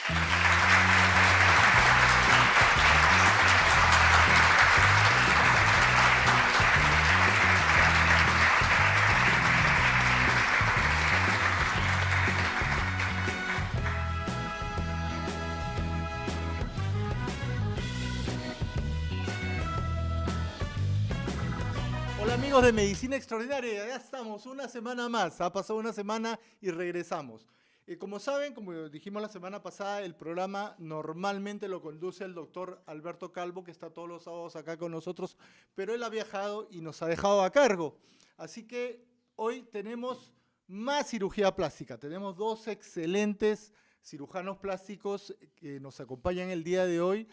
Hola amigos de Medicina Extraordinaria, ya estamos una semana más, ha pasado una semana y regresamos. Como saben, como dijimos la semana pasada, el programa normalmente lo conduce el doctor Alberto Calvo, que está todos los sábados acá con nosotros, pero él ha viajado y nos ha dejado a cargo. Así que hoy tenemos más cirugía plástica, tenemos dos excelentes cirujanos plásticos que nos acompañan el día de hoy.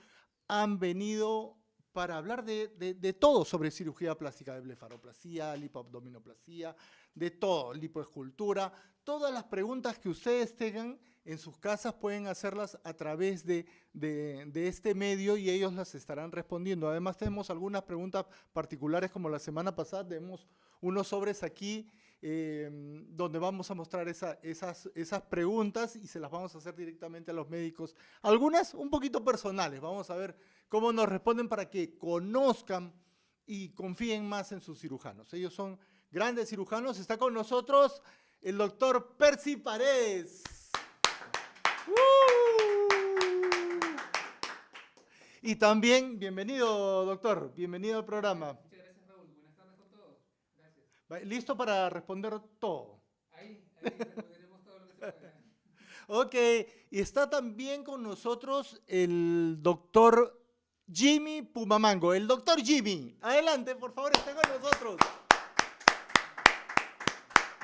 Han venido para hablar de todo sobre cirugía plástica, de blefaroplastia, lipoabdominoplastia, de todo, lipoescultura. Todas las preguntas que ustedes tengan en sus casas pueden hacerlas a través de este medio y ellos las estarán respondiendo. Además tenemos algunas preguntas particulares, como la semana pasada tenemos unos sobres aquí donde vamos a mostrar esas preguntas y se las vamos a hacer directamente a los médicos. Algunas un poquito personales, vamos a ver cómo nos responden para que conozcan y confíen más en sus cirujanos. Ellos son grandes cirujanos. Está con nosotros el doctor Percy Paredes. Y también, bienvenido doctor, bienvenido al programa. Muchas gracias, Raúl. Buenas tardes con todos. Gracias. ¿Listo para responder todo? Ahí responderemos todo lo que se pueda. Ok, y está también con nosotros el doctor Jimmy Pumamango. El doctor Jimmy, adelante, por favor, está con nosotros.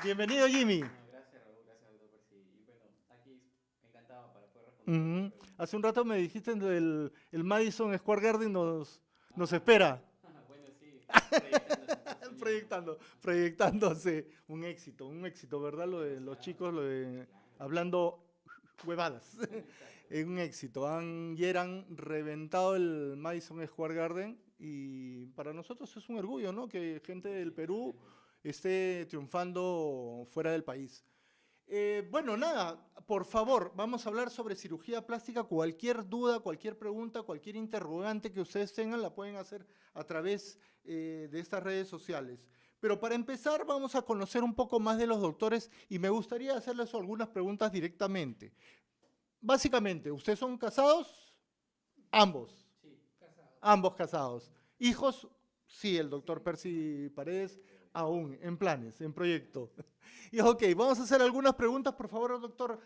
Bienvenido, Jimmy. Gracias, Raúl, gracias, doctor Percy. Y bueno, aquí encantado para poder responder. Hace un rato me dijiste el Madison Square Garden nos espera. Bueno, sí, Proyectándose. Un éxito, ¿verdad? Lo de los chicos, lo de hablando huevadas. Es un éxito. Y han reventado el Madison Square Garden y para nosotros es un orgullo, ¿no? Que gente del Perú esté triunfando fuera del país. Bueno, nada, por favor, vamos a hablar sobre cirugía plástica. Cualquier duda, cualquier pregunta, cualquier interrogante que ustedes tengan la pueden hacer a través de estas redes sociales. Pero para empezar vamos a conocer un poco más de los doctores y me gustaría hacerles algunas preguntas directamente. Básicamente, ¿ustedes son casados? Ambos. Sí, casado. Ambos casados. ¿Hijos? Sí, el doctor Percy Paredes aún en planes, en proyecto. Y ok, vamos a hacer algunas preguntas, por favor, doctor.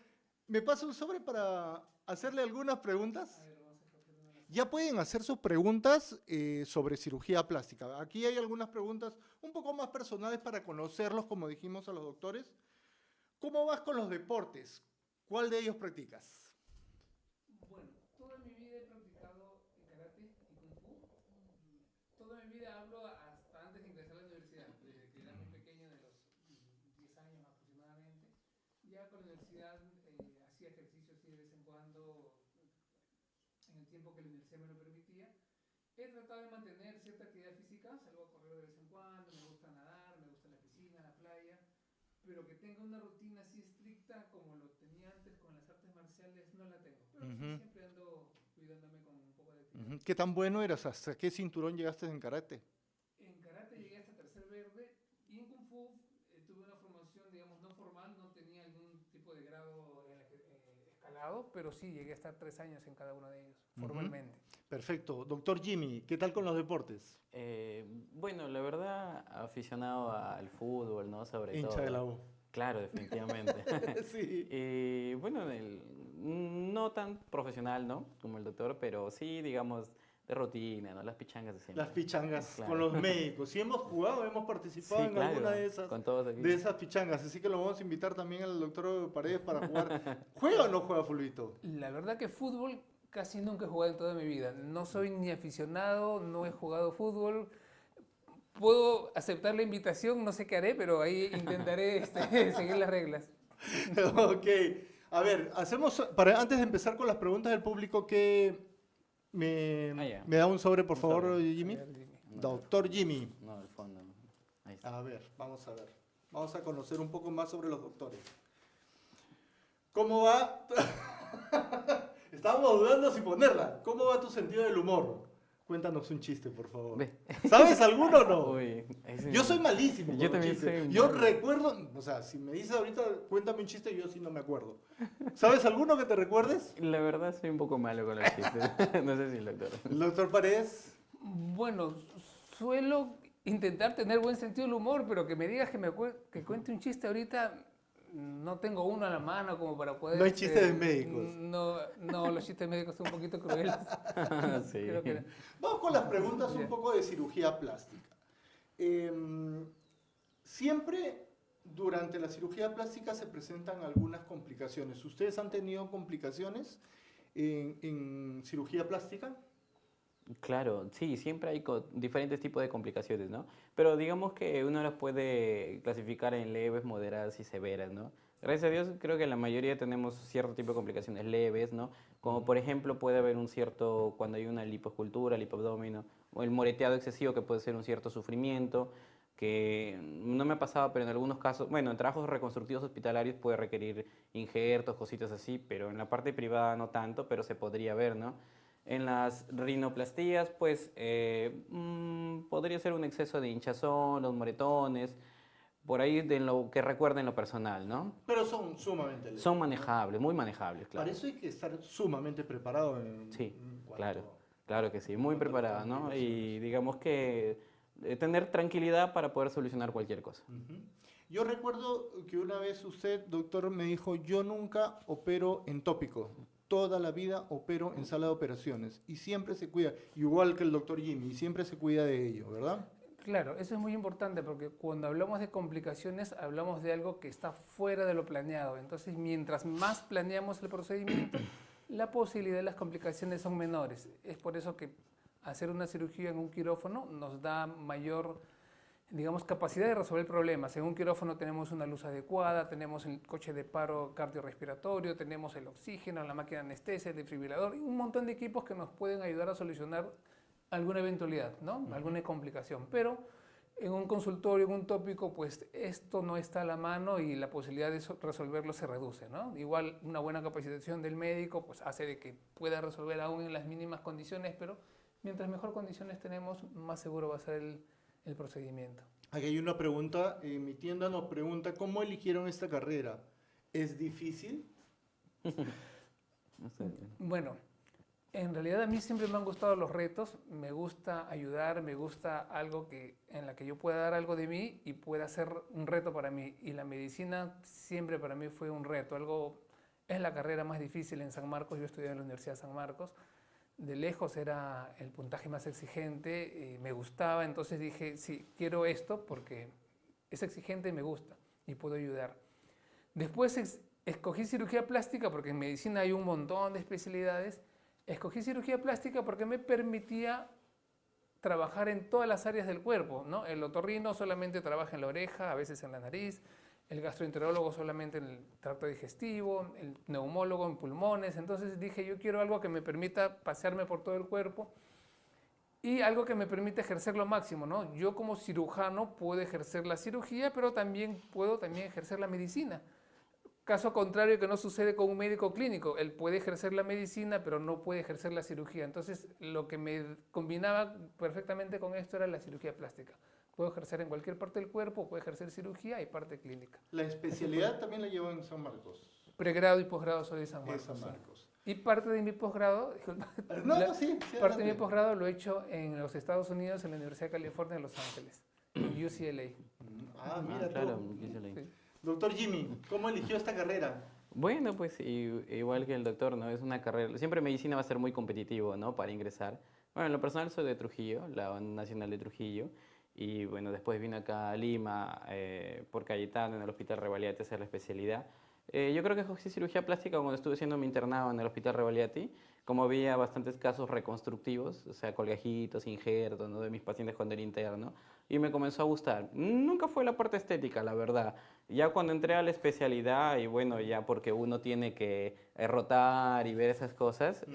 ¿Me pasa un sobre para hacerle algunas preguntas? A ver, vamos a coger una de las... Ya pueden hacer sus preguntas sobre cirugía plástica. Aquí hay algunas preguntas un poco más personales para conocerlos, como dijimos a los doctores. ¿Cómo vas con los deportes? ¿Cuál de ellos practicas? Bueno, toda mi vida he practicado karate y kung fu. Toda mi vida hablo hasta antes de ingresar a la universidad, desde que era muy pequeño, de los 10 años aproximadamente. Ya con la universidad hacía ejercicio así de vez en cuando, en el tiempo que la universidad me lo permitía. He tratado de mantener cierta actividad física, salgo a correr de vez en cuando, me gusta nadar, me gusta la piscina, la playa, pero que tenga una rutina así estricta como lo tenía antes con las artes marciales, no la tengo. Pero sí, siempre ando cuidándome con un poco de actividad. ¿Qué tan bueno eras? ¿Hasta qué cinturón llegaste en karate? En karate llegué hasta tercer verde y en kung fu tuve una formación, digamos, no formal, no tenía algún tipo de grado escalado, pero sí llegué a estar 3 años en cada uno de ellos, formalmente. Perfecto. Doctor Jimmy, ¿qué tal con los deportes? Bueno, la verdad, aficionado al fútbol, ¿no? Sobre todo. Hincha de la U. Claro, definitivamente. Sí. Bueno, no tan profesional, ¿no? Como el doctor, pero sí, digamos, de rutina, ¿no? Las pichangas de siempre. Las pichangas Claro. con los médicos. Si hemos jugado, hemos participado Sí, en claro, alguna con todos aquí. de esas pichangas. Así que lo vamos a invitar también al doctor Paredes para jugar. ¿Juega o no juega fulbito? La verdad que fútbol casi nunca he jugado en toda mi vida. No soy ni aficionado, no he jugado fútbol. Puedo aceptar la invitación, no sé qué haré, pero ahí intentaré seguir las reglas. Ok. A ver, antes de empezar con las preguntas del público, que me da un sobre, por favor, sobre. Jimmy. No, Doctor Jimmy. No, el fondo. No. Ahí está. A ver. Vamos a conocer un poco más sobre los doctores. ¿Cómo va? Estábamos dudando si ponerla. ¿Cómo va tu sentido del humor? Cuéntanos un chiste, por favor. Ve. ¿Sabes alguno o no? Uy, ese- Yo soy malísimo con Yo los también chistes. soy Yo malo. recuerdo, o sea, si me dices ahorita, cuéntame un chiste, yo sí no me acuerdo. ¿Sabes alguno que te recuerdes? La verdad soy un poco malo con los chistes. No sé si el doctor. El doctor Paredes. Bueno, suelo intentar tener buen sentido del humor, pero que me digas que cuente un chiste ahorita, no tengo uno a la mano como para poder... No hay chistes de médicos. No, los chistes médicos son un poquito crueles. Sí. Creo que no. Vamos con las preguntas un Ya. poco de cirugía plástica. Siempre durante la cirugía plástica se presentan algunas complicaciones. ¿Ustedes han tenido complicaciones en cirugía plástica? Claro, sí, siempre hay diferentes tipos de complicaciones, ¿no? Pero digamos que uno las puede clasificar en leves, moderadas y severas, ¿no? Gracias a Dios creo que la mayoría tenemos cierto tipo de complicaciones leves, ¿no? Como por ejemplo puede haber un cierto, cuando hay una lipoescultura, lipoabdomino, o el moreteado excesivo que puede ser un cierto sufrimiento, que no me ha pasado, pero en algunos casos, bueno, en trabajos reconstructivos hospitalarios puede requerir injertos, cositas así, pero en la parte privada no tanto, pero se podría ver, ¿no? En las rinoplastías, pues podría ser un exceso de hinchazón, los moretones, por ahí de lo que recuerden lo personal, ¿no? Pero son sumamente leves. Son manejables, muy manejables, claro. Para eso hay que estar sumamente preparado Sí, en cuanto claro, claro que sí, muy cuanto a las preparado, ¿no? Y complicaciones. digamos que tener tranquilidad para poder solucionar cualquier cosa. Ujú. Yo recuerdo que una vez usted, doctor, me dijo, yo nunca opero en tópico. Toda la vida opero en sala de operaciones y siempre se cuida, igual que el doctor Jimmy, y siempre se cuida de ello, ¿verdad? Claro, eso es muy importante porque cuando hablamos de complicaciones hablamos de algo que está fuera de lo planeado. Entonces, mientras más planeamos el procedimiento, la posibilidad de las complicaciones son menores. Es por eso que hacer una cirugía en un quirófano nos da mayor, digamos, capacidad de resolver problemas. En un quirófano tenemos una luz adecuada, tenemos el coche de paro cardiorrespiratorio, tenemos el oxígeno, la máquina de anestesia, el desfibrilador y un montón de equipos que nos pueden ayudar a solucionar alguna eventualidad, ¿no? Alguna complicación. Pero en un consultorio, en un tópico, pues esto no está a la mano y la posibilidad de resolverlo se reduce, ¿no? Igual una buena capacitación del médico pues hace de que pueda resolver aún en las mínimas condiciones, pero mientras mejor condiciones tenemos, más seguro va a ser el procedimiento. Aquí hay una pregunta, mi tienda nos pregunta, ¿cómo eligieron esta carrera? ¿Es difícil? No sé. Bueno, en realidad a mí siempre me han gustado los retos, me gusta ayudar, me gusta algo en la que yo pueda dar algo de mí y pueda ser un reto para mí. Y la medicina siempre para mí fue un reto, es la carrera más difícil en San Marcos, yo estudié en la Universidad de San Marcos, de lejos era el puntaje más exigente, me gustaba, entonces dije, sí, quiero esto porque es exigente y me gusta y puedo ayudar. Después escogí cirugía plástica porque en medicina hay un montón de especialidades. Escogí cirugía plástica porque me permitía trabajar en todas las áreas del cuerpo, ¿no? El otorrino solamente trabaja en la oreja, a veces en la nariz, el gastroenterólogo solamente en el tracto digestivo, el neumólogo en pulmones. Entonces dije, yo quiero algo que me permita pasearme por todo el cuerpo y algo que me permita ejercer lo máximo, ¿no? Yo como cirujano puedo ejercer la cirugía, pero también puedo ejercer la medicina. Caso contrario que no sucede con un médico clínico, él puede ejercer la medicina, pero no puede ejercer la cirugía. Entonces, lo que me combinaba perfectamente con esto era la cirugía plástica. Puedo ejercer en cualquier parte del cuerpo, puedo ejercer cirugía y parte clínica. La especialidad también la llevo en San Marcos. Pregrado y posgrado soy de San En Marcos. San sí. Marcos. Y parte de mi posgrado, disculpa, No, sí, parte de mi adelante. posgrado lo he hecho en los Estados Unidos, en la Universidad de California, en Los Ángeles, en UCLA. Ah, mira claro, tú. yo se leí. Sí. Doctor Jimmy, ¿cómo eligió esta carrera? Bueno, pues igual que el doctor, ¿no? Es una carrera, siempre medicina va a ser muy competitivo, ¿no? Para ingresar. Bueno, en lo personal soy de Trujillo, la Nacional de Trujillo, y bueno, después vine acá a Lima por Cayetano, en el Hospital Revaliati, a hacer la especialidad. Yo creo que escogí cirugía plástica cuando estuve haciendo mi internado en el Hospital Revaliati, como había bastantes casos reconstructivos, o sea, colgajitos, injertos, ¿no? De mis pacientes cuando era interno, y me comenzó a gustar. Nunca fue la parte estética, la verdad. Ya cuando entré a la especialidad, y bueno, ya porque uno tiene que rotar y ver esas cosas,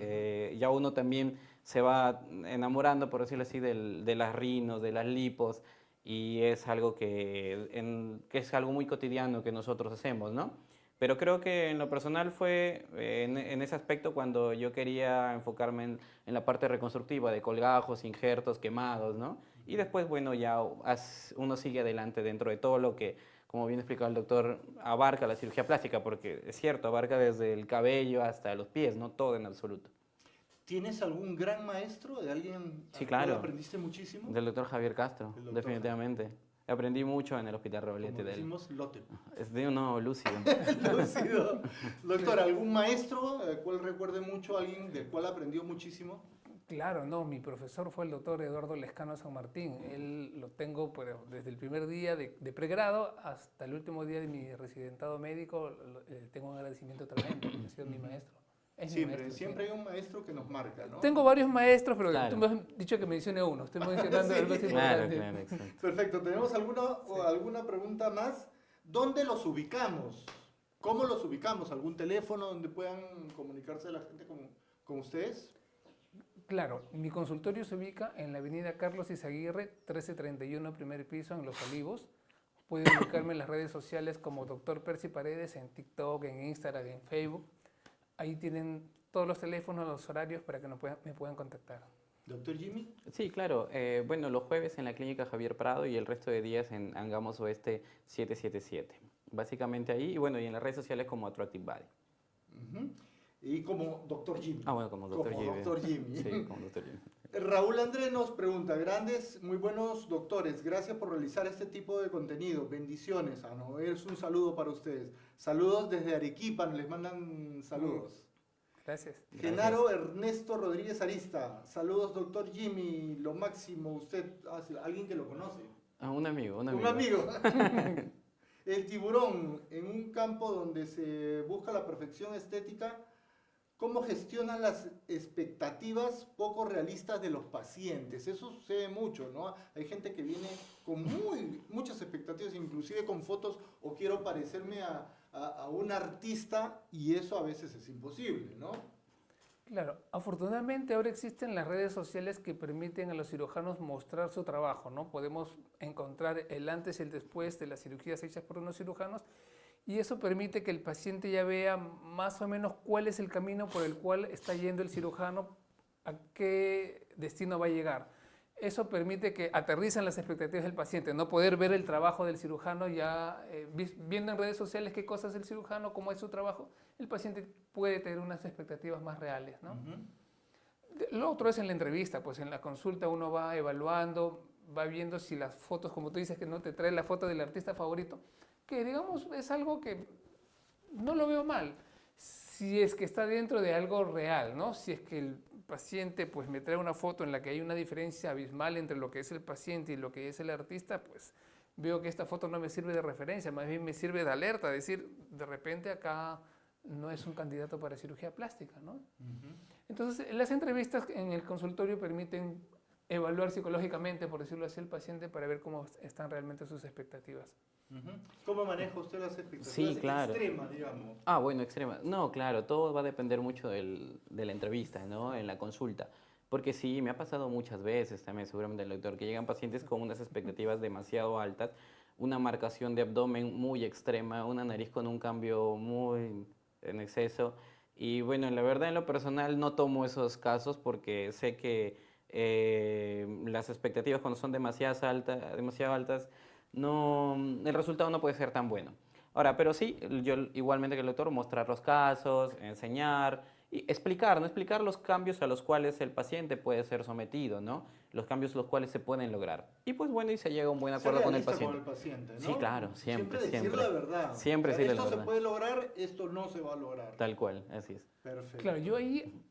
ya uno también se va enamorando, por decirlo así, de las rinos, de las lipos, y es algo que es algo muy cotidiano que nosotros hacemos, ¿no? Pero creo que en lo personal fue en ese aspecto cuando yo quería enfocarme en la parte reconstructiva de colgajos, injertos, quemados, ¿no? Y después, bueno, ya uno sigue adelante dentro de todo lo que, como bien explicado el doctor, abarca la cirugía plástica, porque es cierto, abarca desde el cabello hasta los pies, no todo en absoluto. ¿Tienes algún gran maestro de alguien Sí, al cual claro, aprendiste muchísimo? del doctor Javier Castro, El doctor definitivamente. Aprendí mucho en el Hospital Rebolete Como de él. decimos, lote. Es de uno lúcido. Lúcido. Doctor, ¿algún maestro del cual recuerde mucho, alguien del cual aprendió muchísimo? Claro, no, mi profesor fue el doctor Eduardo Lescano San Martín. Él lo tengo pero desde el primer día de pregrado hasta el último día de mi residentado médico. Tengo un agradecimiento tremendo, ha sido mi maestro. Es mi Siempre, maestro, siempre sí. hay un maestro que nos marca, ¿no? Tengo varios maestros, pero Claro. tú me has dicho que mencione uno. Estoy mencionando Sí. el más Claro, importante. claro, exacto. Perfecto, ¿tenemos alguna pregunta más? ¿Dónde los ubicamos? ¿Cómo los ubicamos? ¿Algún teléfono donde puedan comunicarse la gente con ustedes? Claro, mi consultorio se ubica en la avenida Carlos Izaguirre, 1331, primer piso, en Los Olivos. Pueden ubicarme en las redes sociales como Dr. Percy Paredes, en TikTok, en Instagram, en Facebook. Ahí tienen todos los teléfonos, los horarios para que me puedan contactar. Doctor Jimmy. Sí, claro. Bueno, los jueves en la clínica Javier Prado y el resto de días en Angamos Oeste 777. Básicamente ahí, y bueno, y en las redes sociales como Attractive Body. Ujú. Y como Doctor Jimmy. Ah, bueno, como Dr. Como Jimmy. Dr. Jimmy. Sí, como Dr. Jimmy. Raúl Andrés nos pregunta, grandes, muy buenos doctores, gracias por realizar este tipo de contenido, bendiciones, es un saludo para ustedes. Saludos desde Arequipa, les mandan saludos. Gracias. Genaro Ernesto Rodríguez Arista, saludos doctor Jimmy, lo máximo, usted, alguien que lo conoce. Ah, un amigo, un Un amigo. amigo. El tiburón, en un campo donde se busca la perfección estética, ¿cómo gestionan las expectativas poco realistas de los pacientes? Eso sucede mucho, ¿no? Hay gente que viene con muchas expectativas, inclusive con fotos, o quiero parecerme a un artista, y eso a veces es imposible, ¿no? Claro, afortunadamente ahora existen las redes sociales que permiten a los cirujanos mostrar su trabajo, ¿no? Podemos encontrar el antes y el después de las cirugías hechas por unos cirujanos y eso permite que el paciente ya vea más o menos cuál es el camino por el cual está yendo el cirujano, a qué destino va a llegar. Eso permite que aterricen las expectativas del paciente, no poder ver el trabajo del cirujano ya viendo en redes sociales qué cosa es el cirujano, cómo es su trabajo, el paciente puede tener unas expectativas más reales, ¿no? Lo otro es en la entrevista, pues en la consulta uno va evaluando, va viendo si las fotos, como tú dices, que no te trae la foto del artista favorito, que digamos es algo que no lo veo mal, si es que está dentro de algo real, ¿no? Si es que el paciente pues me trae una foto en la que hay una diferencia abismal entre lo que es el paciente y lo que es el artista, pues veo que esta foto no me sirve de referencia, más bien me sirve de alerta, decir, de repente acá no es un candidato para cirugía plástica, ¿no? Entonces, las entrevistas en el consultorio permiten evaluar psicológicamente, por decirlo así, al paciente para ver cómo están realmente sus expectativas. ¿Cómo maneja usted las expectativas Sí, claro. extremas, digamos? Ah, bueno, extrema. No, claro, todo va a depender mucho de la entrevista, ¿no? En la consulta. Porque sí, me ha pasado muchas veces también, seguramente el doctor, que llegan pacientes con unas expectativas demasiado altas, una marcación de abdomen muy extrema, una nariz con un cambio muy en exceso. Y bueno, la verdad, en lo personal no tomo esos casos porque sé que las expectativas cuando son demasiado altas, no, el resultado no puede ser tan bueno. Ahora, pero sí, yo igualmente que el doctor, mostrar los casos, enseñar y explicar, ¿no? Explicar los cambios a los cuales el paciente puede ser sometido, ¿no? Los cambios los cuales se pueden lograr. Y pues bueno, y se llega a un buen acuerdo con el paciente. ¿No? Sí, claro, siempre, decir siempre. la verdad. Siempre decir la Esto verdad. se puede lograr, esto no se va a lograr. Tal cual, así es. Perfecto. Claro, yo ahí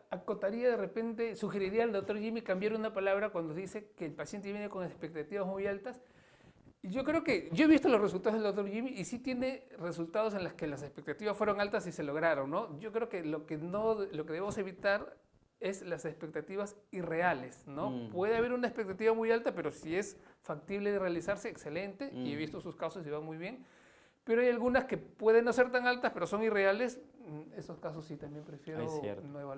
acotaría de repente, sugeriría al doctor Jimmy cambiar una palabra cuando dice que el paciente viene con expectativas muy altas. Yo creo que, yo he visto los resultados del doctor Jimmy y sí tiene resultados en los que las expectativas fueron altas y se lograron, ¿no? Yo creo que lo que debemos evitar es las expectativas irreales, ¿no? Puede haber una expectativa muy alta, pero si es factible de realizarse, excelente, y he visto sus casos y van muy bien. Pero hay algunas que pueden no ser tan altas, pero son irreales. Esos casos sí también prefiero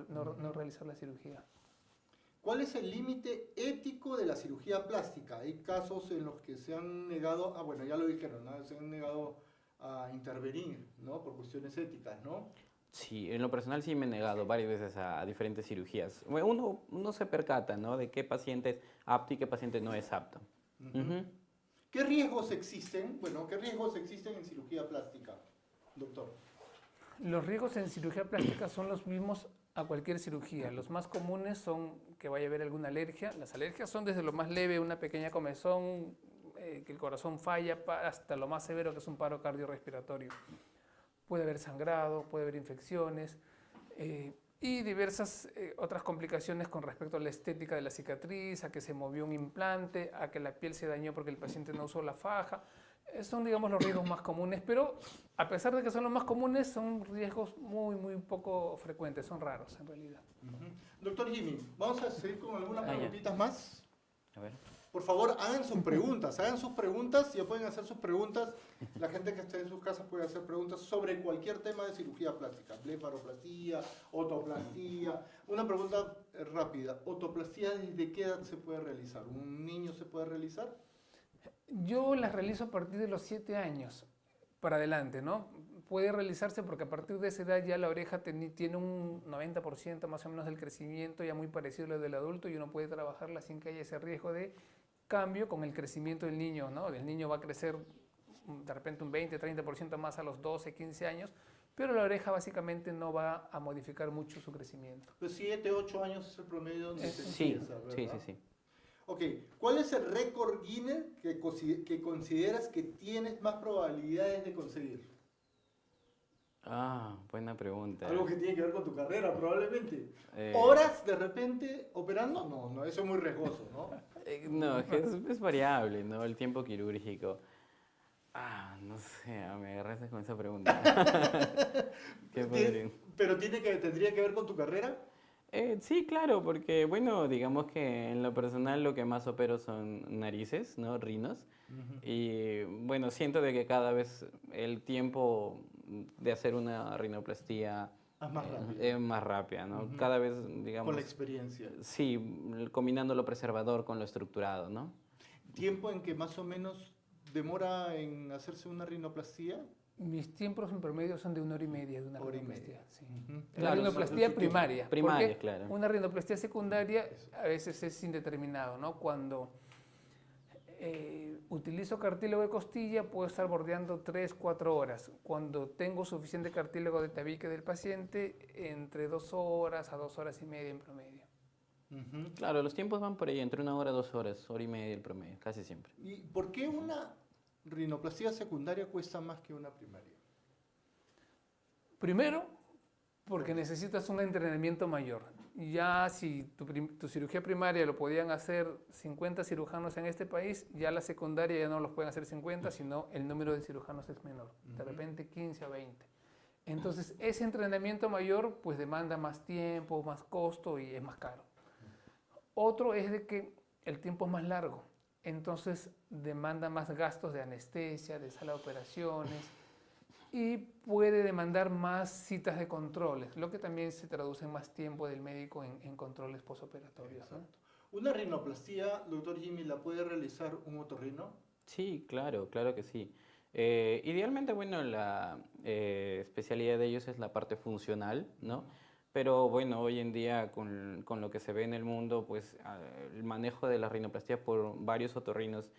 no realizar la cirugía. ¿Cuál es el límite ético de la cirugía plástica? Hay casos en los que se han negado, bueno, ya lo dijeron, ¿no? Se han negado a intervenir, ¿no? Por cuestiones éticas, ¿no? Sí, en lo personal sí me he negado varias veces a diferentes cirugías. Bueno, uno se percata, ¿no? De qué paciente es apto y qué paciente no es apto. Ujú. Ujú. ¿Qué riesgos existen? Bueno, ¿qué riesgos existen en cirugía plástica, doctor? Los riesgos en cirugía plástica son los mismos a cualquier cirugía. Los más comunes son que vaya a haber alguna alergia. Las alergias son desde lo más leve, una pequeña comezón, que el corazón falla, hasta lo más severo, que es un paro cardiorrespiratorio. Puede haber sangrado, puede haber infecciones y diversas otras complicaciones con respecto a la estética de la cicatriz, a que se movió un implante, a que la piel se dañó porque el paciente no usó la faja. Son, digamos, los riesgos más comunes, pero a pesar de que son los más comunes, son riesgos muy poco frecuentes, son raros en realidad. Ujú. Doctor Jimmy, vamos a seguir con algunas Ya. preguntitas más. A ver. Por favor, hagan sus preguntas, ya pueden hacer sus preguntas. La gente que esté en sus casas puede hacer preguntas sobre cualquier tema de cirugía plástica, blefaroplastía, otoplastía. Una pregunta rápida, ¿otoplastía desde qué edad se puede realizar? ¿Un niño se puede realizar? Yo las realizo a partir de los 7 años para adelante, ¿no? Puede realizarse porque a partir de esa edad ya la oreja tiene un 90% más o menos del crecimiento, ya muy parecido a lo del adulto, y uno puede trabajarla sin que haya ese riesgo de cambio con el crecimiento del niño, ¿no? El niño va a crecer de repente un 20-30% más a los 12, 15 años, pero la oreja básicamente no va a modificar mucho su crecimiento. Pues 7, 8 años es el promedio donde se Sí, empieza, ¿verdad? sí. Ok, ¿cuál es el récord Guinness que consideras que tienes más probabilidades de conseguir? Ah, buena pregunta. Algo que tiene que ver con tu carrera, probablemente. Eh, ¿Horas de repente operando? No, eso es muy riesgoso, ¿no? No, es que es variable, ¿no? El tiempo quirúrgico. Ah, no sé, me agarraste con esa pregunta. ¿Qué podría? Pero tendría que ver con tu carrera. Sí, claro, porque bueno, digamos que en lo personal lo que más opero son narices, ¿no? Rinos. Y bueno, siento de que cada vez el tiempo de hacer una rinoplastía Es más rápido. es más rápida, ¿no? Ujú. Cada vez, digamos, Con la experiencia. sí, combinando lo preservador con lo estructurado, ¿no? ¿Tiempo en que más o menos demora en hacerse una rinoplastía? Mis tiempos en promedio son de 1 hora y media de una Hora y rinoplastía. media. Sí. Ujú. La Claro, rinoplastía su tiempo. primaria. Primaria, porque claro. Una rinoplastía secundaria a veces es indeterminado, ¿no? Cuando utilizo cartílago de costilla puedo estar bordeando 3-4 horas. Cuando tengo suficiente cartílago de tabique del paciente, entre 2 horas a 2 horas y media en promedio. Ujú. Claro, los tiempos van por ahí, entre 1 hora, 2 horas, hora y media el promedio, casi siempre. ¿Y por qué una rinoplastía secundaria cuesta más que una primaria? Primero, porque necesitas un entrenamiento mayor. Ya si tu cirugía primaria lo podían hacer 50 cirujanos en este país, ya la secundaria ya no los pueden hacer 50, sino el número de cirujanos es menor, de repente 15 o 20. Entonces, ese entrenamiento mayor pues demanda más tiempo, más costo y es más caro. Otro es de que el tiempo es más largo, entonces demanda más gastos de anestesia, de sala de operaciones, y puede demandar más citas de controles, lo que también se traduce en más tiempo del médico en controles postoperatorios, ¿no? Exacto. ¿Una rinoplastía, doctor Jimmy, la puede realizar un otorrino? Sí, claro que sí. Idealmente, bueno, la especialidad de ellos es la parte funcional, ¿no? Pero bueno, hoy en día con lo que se ve en el mundo, pues el manejo de la rinoplastia por varios otorrinos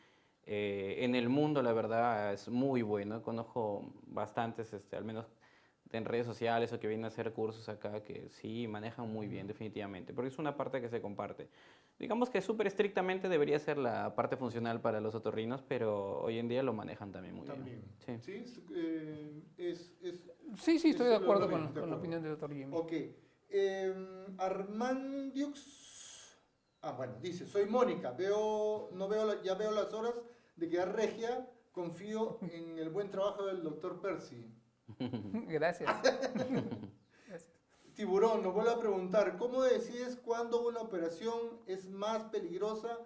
en el mundo, la verdad, es muy bueno. Conozco bastantes, al menos en redes sociales o que vienen a hacer cursos acá, que sí manejan muy bien, definitivamente, porque es una parte que se comparte. Digamos que súper estrictamente debería ser la parte funcional para los otorrinos, pero hoy en día lo manejan también muy También. bien. Sí. ¿Sí? Sí, estoy de lo acuerdo ven, con de la acuerdo. opinión del doctor Jimmy. Ok. Armandiux. Ah, bueno, dice, soy Mónica, ya veo las horas de quedar regia, confío en el buen trabajo del doctor Percy. Gracias. Gracias. Tiburón nos vuelve a preguntar, ¿cómo decides cuándo una operación es más peligrosa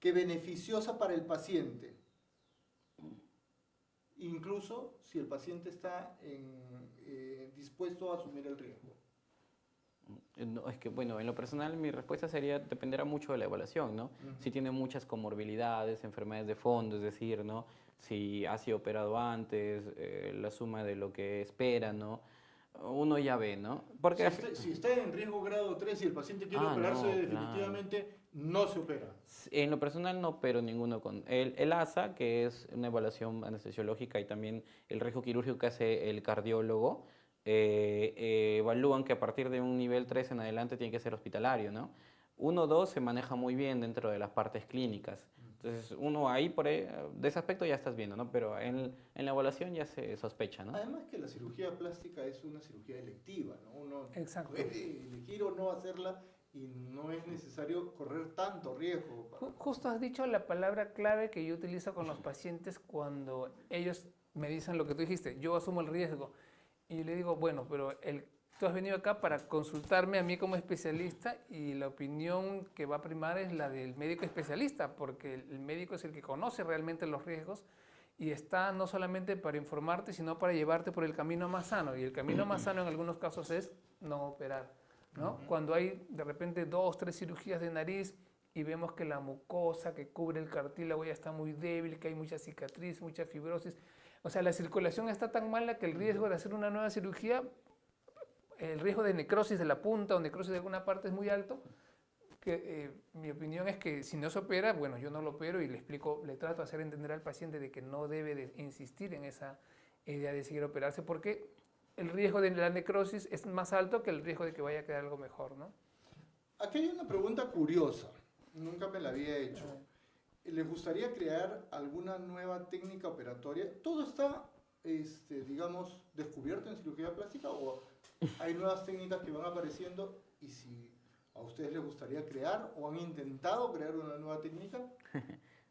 que beneficiosa para el paciente? Incluso si el paciente está dispuesto a asumir el riesgo. No, es que, bueno, en lo personal mi respuesta sería, dependerá mucho de la evaluación, ¿no? Si tiene muchas comorbilidades, enfermedades de fondo, es decir, ¿no? si ha sido operado antes, la suma de lo que espera, ¿no? Uno ya ve, ¿no? Porque Si está en riesgo grado 3 y el paciente quiere operarse no, definitivamente, no se opera. en lo personal no opero ninguno con el ASA, que es una evaluación anestesiológica, y también el riesgo quirúrgico que hace el cardiólogo, evalúan que a partir de un nivel 3 en adelante tiene que ser hospitalario, ¿no? 1, 2 se maneja muy bien dentro de las partes clínicas. Entonces, uno ahí, de ese aspecto ya estás viendo, ¿no? Pero en la evaluación ya se sospecha, ¿no? Además que la cirugía plástica es una cirugía electiva, ¿no? Uno Exacto. puede elegir o no hacerla y no es necesario correr tanto riesgo. Justo has dicho la palabra clave que yo utilizo con los pacientes cuando ellos me dicen lo que tú dijiste, yo asumo el riesgo. Y yo le digo, bueno, pero tú has venido acá para consultarme a mí como especialista y la opinión que va a primar es la del médico especialista, porque el médico es el que conoce realmente los riesgos y está no solamente para informarte, sino para llevarte por el camino más sano. Y el camino más sano en algunos casos es no operar, ¿no? Cuando hay de repente 2, 3 cirugías de nariz y vemos que la mucosa que cubre el cartílago ya está muy débil, que hay mucha cicatriz, mucha fibrosis. O sea, la circulación está tan mala que el riesgo de hacer una nueva cirugía, el riesgo de necrosis de la punta o necrosis de alguna parte es muy alto, que mi opinión es que si no se opera, bueno, yo no lo opero y le explico, le trato de hacer entender al paciente de que no debe de insistir en esa idea de seguir operarse porque el riesgo de la necrosis es más alto que el riesgo de que vaya a quedar algo mejor, ¿no? Aquí hay una pregunta curiosa, nunca me la había hecho. ¿Les gustaría crear alguna nueva técnica operatoria? ¿Todo está, digamos, descubierto en cirugía plástica o hay nuevas técnicas que van apareciendo? Y si a ustedes les gustaría crear o han intentado crear una nueva técnica.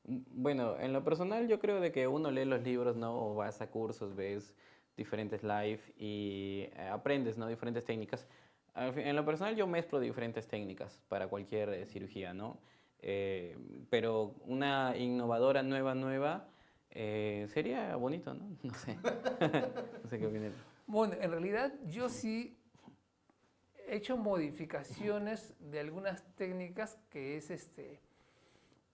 Bueno, en lo personal yo creo de que uno lee los libros, ¿no? O vas a cursos, ves diferentes live y aprendes, ¿no? Diferentes técnicas. En lo personal yo mezclo diferentes técnicas para cualquier cirugía, ¿no? Pero una innovadora nueva sería bonito, ¿no? No sé. No sé qué opinas. Bueno, en realidad yo sí he hecho modificaciones de algunas técnicas que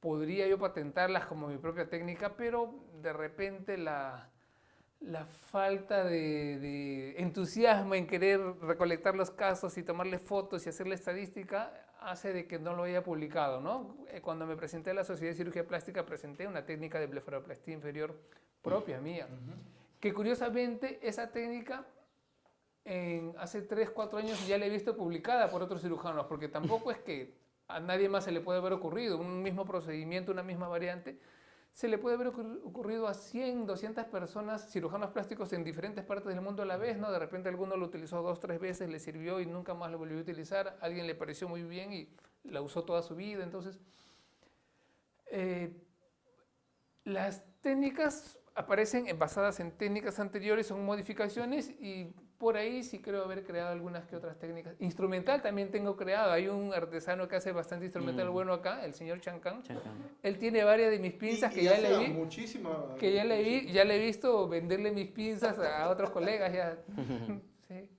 podría yo patentarlas como mi propia técnica, pero de repente la falta de entusiasmo en querer recolectar los casos y tomarle fotos y hacer la estadística hace de que no lo haya publicado, ¿no? Cuando me presenté a la Sociedad de Cirugía Plástica presenté una técnica de blefaroplastía inferior propia mía, que curiosamente esa técnica hace 3, 4 años ya la he visto publicada por otros cirujanos, porque tampoco es que a nadie más se le puede haber ocurrido un mismo procedimiento, una misma variante, se le puede haber ocurrido a 100, 200 personas, cirujanos plásticos en diferentes partes del mundo a la vez, ¿no? De repente alguno lo utilizó 2, 3 veces, le sirvió y nunca más lo volvió a utilizar, a alguien le pareció muy bien y la usó toda su vida, entonces las técnicas aparecen basadas en técnicas anteriores, son modificaciones y por ahí sí creo haber creado algunas que otras técnicas. Instrumental también tengo creado. Hay un artesano que hace bastante instrumental bueno acá, el señor Chancán. Él tiene varias de mis pinzas que ya le vi. Que ya le he visto venderle mis pinzas a otros colegas ya. Sí.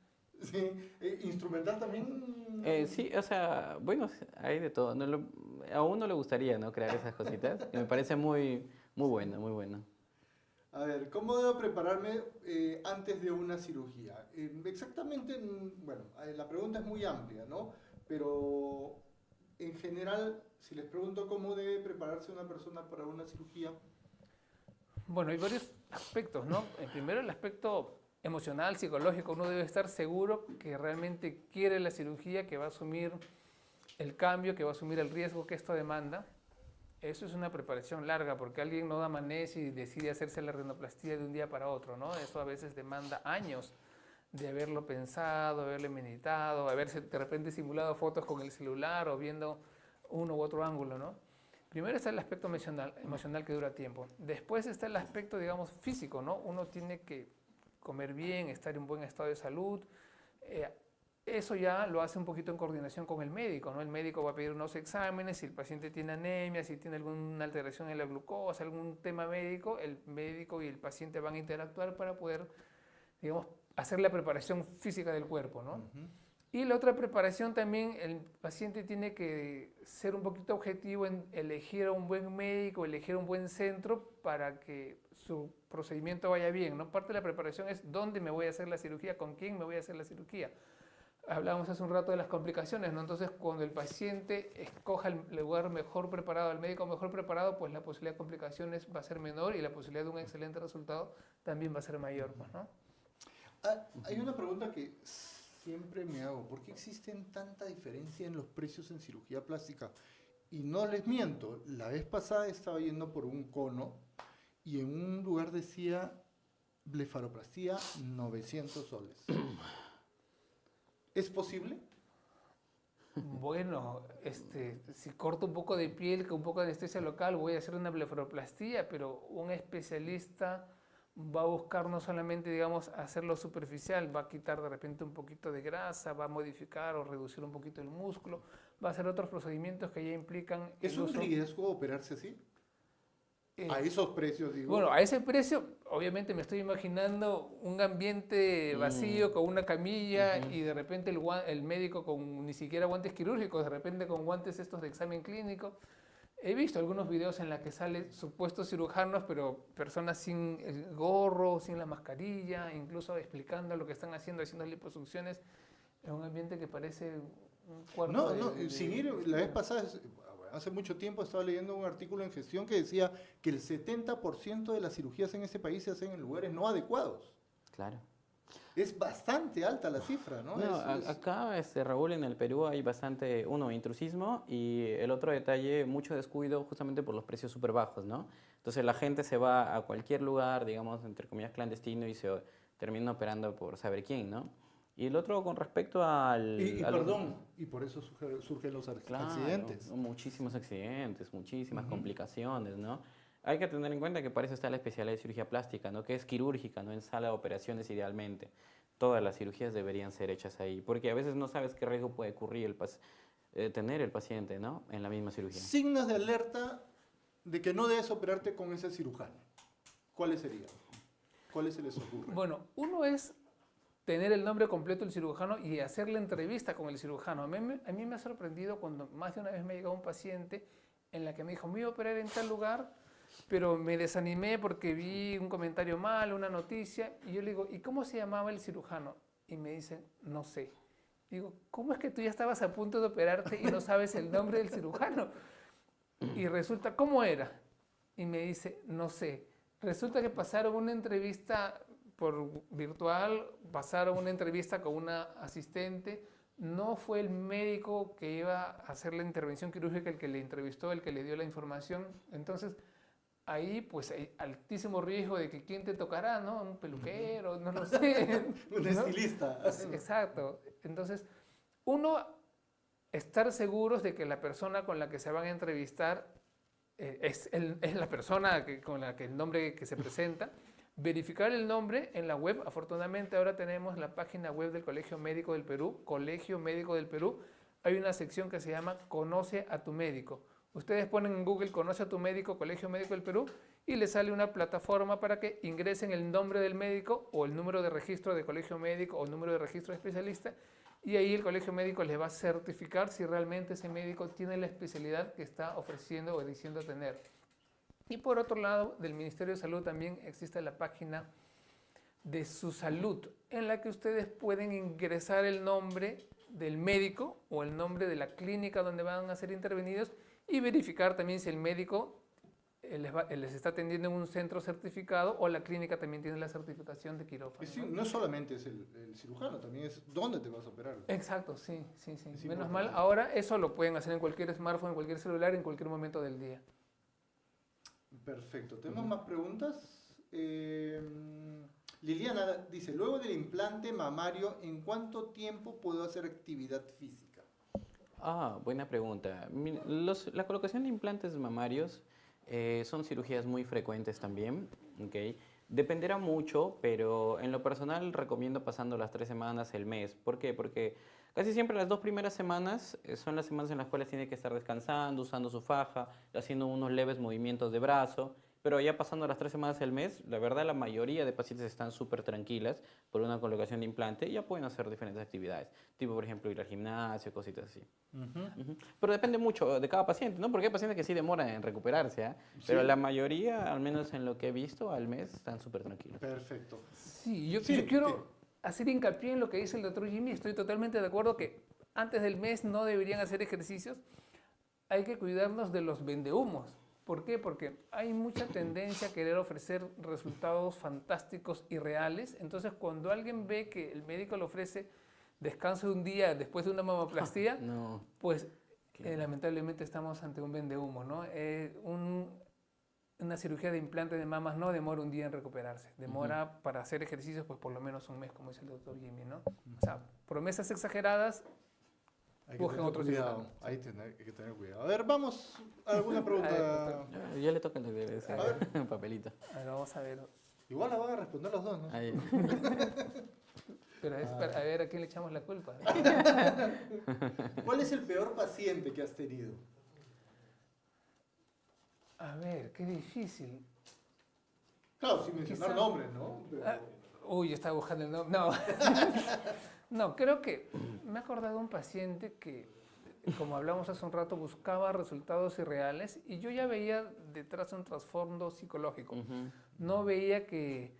Sí. ¿Instrumental también? Sí, o sea, bueno, hay de todo. A uno le gustaría, ¿no? Crear esas cositas. Y me parece muy bueno, muy bueno. A ver, ¿cómo debo prepararme antes de una cirugía? Exactamente, bueno, la pregunta es muy amplia, ¿no? Pero en general, si les pregunto cómo debe prepararse una persona para una cirugía. Bueno, hay varios aspectos, ¿no? Primero el aspecto emocional, psicológico. Uno debe estar seguro que realmente quiere la cirugía, que va a asumir el cambio, que va a asumir el riesgo que esto demanda. Eso es una preparación larga, porque alguien no da manés y decide hacerse la rinoplastía de un día para otro, ¿no? Eso a veces demanda años de haberlo pensado, haberlo meditado, haberse de repente simulado fotos con el celular o viendo uno u otro ángulo, ¿no? Primero está el aspecto emocional que dura tiempo. Después está el aspecto, digamos, físico, ¿no? Uno tiene que comer bien, estar en buen estado de salud. Eso ya lo hace un poquito en coordinación con el médico, ¿no? El médico va a pedir unos exámenes, si el paciente tiene anemia, si tiene alguna alteración en la glucosa, algún tema médico, el médico y el paciente van a interactuar para poder, digamos, hacer la preparación física del cuerpo, ¿no? Y la otra preparación también, el paciente tiene que ser un poquito objetivo en elegir a un buen médico, elegir un buen centro para que su procedimiento vaya bien, ¿no? Parte de la preparación es dónde me voy a hacer la cirugía, con quién me voy a hacer la cirugía. Hablábamos hace un rato de las complicaciones, ¿no? Entonces, cuando el paciente escoja el lugar mejor preparado, el médico mejor preparado, pues la posibilidad de complicaciones va a ser menor y la posibilidad de un excelente resultado también va a ser mayor, pues, ¿no? Hay una pregunta que siempre me hago. ¿Por qué existen tanta diferencia en los precios en cirugía plástica? Y no les miento, la vez pasada estaba yendo por un cono y en un lugar decía blefaroplastía 900 soles. ¿Es posible? Bueno, si corto un poco de piel con un poco de anestesia local, voy a hacer una blefaroplastía, pero un especialista va a buscar no solamente, digamos, hacerlo superficial, va a quitar de repente un poquito de grasa, va a modificar o reducir un poquito el músculo, va a hacer otros procedimientos que ya implican... ¿Es un riesgo operarse así? A esos precios, digo. Bueno, a ese precio, obviamente me estoy imaginando un ambiente vacío con una camilla y de repente el médico con ni siquiera guantes quirúrgicos, de repente con guantes estos de examen clínico. He visto algunos videos en los que salen supuestos cirujanos, pero personas sin el gorro, sin la mascarilla, incluso explicando lo que están haciendo liposucciones, en un ambiente que parece un cuarto sin ir, la vez pasada, hace mucho tiempo estaba leyendo un artículo en Gestión que decía que el 70% de las cirugías en este país se hacen en lugares no adecuados. Claro. Es bastante alta la cifra, ¿no? No, acá, Raúl, en el Perú hay bastante, intrusismo y el otro detalle, mucho descuido justamente por los precios súper bajos, ¿no? Entonces la gente se va a cualquier lugar, digamos, entre comillas, clandestino y se termina operando por saber quién, ¿no? Y el otro con respecto al... Y por eso surgen los claro, accidentes. Muchísimos accidentes, muchísimas complicaciones, ¿no? Hay que tener en cuenta que para eso está la especialidad de cirugía plástica, ¿no? Que es quirúrgica, no en sala de operaciones idealmente. Todas las cirugías deberían ser hechas ahí, porque a veces no sabes qué riesgo puede ocurrir tener el paciente, ¿no? En la misma cirugía. Signos de alerta de que no debes operarte con ese cirujano. ¿Cuáles serían? ¿Cuáles se les ocurre? Bueno, uno es tener el nombre completo del cirujano y hacer la entrevista con el cirujano. A mí me ha sorprendido cuando más de una vez me ha llegado un paciente en la que me dijo, me iba a operar en tal lugar, pero me desanimé porque vi un comentario mal, una noticia, y yo le digo, ¿y cómo se llamaba el cirujano? Y me dice, no sé. Digo, ¿cómo es que tú ya estabas a punto de operarte y no sabes el nombre del cirujano? Y resulta, ¿cómo era? Y me dice, no sé. Resulta que pasaron una entrevista por virtual, pasaron una entrevista con una asistente, no fue el médico que iba a hacer la intervención quirúrgica el que le entrevistó, el que le dio la información. Entonces, ahí pues hay altísimo riesgo de que quién te tocará, ¿no? Un peluquero, no lo sé. Un estilista. Exacto. Entonces, uno, estar seguros de que la persona con la que se van a entrevistar es la persona con la que el nombre que se presenta. Verificar el nombre en la web. Afortunadamente ahora tenemos la página web del Colegio Médico del Perú, Colegio Médico del Perú. Hay una sección que se llama Conoce a tu médico. Ustedes ponen en Google Conoce a tu médico, Colegio Médico del Perú, y les sale una plataforma para que ingresen el nombre del médico o el número de registro de colegio médico o el número de registro de especialista, y ahí el colegio médico les va a certificar si realmente ese médico tiene la especialidad que está ofreciendo o diciendo tener. Y por otro lado, del Ministerio de Salud también existe la página de Su Salud, en la que ustedes pueden ingresar el nombre del médico o el nombre de la clínica donde van a ser intervenidos y verificar también si el médico les está atendiendo en un centro certificado o la clínica también tiene la certificación de quirófano. Sí, no solamente es el cirujano, también es dónde te vas a operar. Exacto, sí. Menos mal, ahora eso lo pueden hacer en cualquier smartphone, en cualquier celular, en cualquier momento del día. Perfecto. ¿Tenemos más preguntas? Liliana dice, luego del implante mamario, ¿en cuánto tiempo puedo hacer actividad física? Buena pregunta. La colocación de implantes mamarios son cirugías muy frecuentes también, ¿okay? Dependerá mucho, pero en lo personal recomiendo pasando las 3 semanas, el mes. ¿Por qué? Porque casi siempre las 2 primeras semanas son las semanas en las cuales tiene que estar descansando, usando su faja, haciendo unos leves movimientos de brazo, Pero ya pasando las 3 semanas del mes, la verdad la mayoría de pacientes están súper tranquilas por una colocación de implante y ya pueden hacer diferentes actividades, tipo por ejemplo ir al gimnasio, cositas así. Ujú. Pero depende mucho de cada paciente, ¿no? Porque hay pacientes que sí demoran en recuperarse, ¿ah? Pero Sí. la mayoría, al menos en lo que he visto, al mes están súper tranquilos. Perfecto. Sí, yo Sí, quiero hacer hincapié en lo que dice el doctor Jimmy. Estoy totalmente de acuerdo que antes del mes no deberían hacer ejercicios. Hay que cuidarnos de los vendehumos. ¿Por qué? Porque hay mucha tendencia a querer ofrecer resultados fantásticos y reales. Entonces, cuando alguien ve que el médico le ofrece descanso de un día después de una mamoplastía, No. pues Qué- lamentablemente estamos ante un vendehumo, ¿no? Una cirugía de implante de mamas no demora un día en recuperarse, demora para hacer ejercicios pues por lo menos un mes, como dice el doctor Jimmy, ¿no? O sea, promesas exageradas. Hay que Busquen tener otro cuidado. cirujano. Hay que tener cuidado. A ver, vamos a alguna pregunta. Ya le toca el de ese A ver. papelito. A ver, vamos a ver. Igual la van a responder los dos, ¿no? Ahí. Pero a ver a quién le echamos la culpa. ¿Cuál es el peor paciente que has tenido? A ver, qué difícil. Claro, sin mencionar Quizá- nombres, ¿no? Pero- Ah, uy, estaba buscando el nombre. No. No, creo que me he acordado de un paciente que, como hablamos hace un rato, buscaba resultados irreales y yo ya veía detrás un trasfondo psicológico. Ujú. No veía que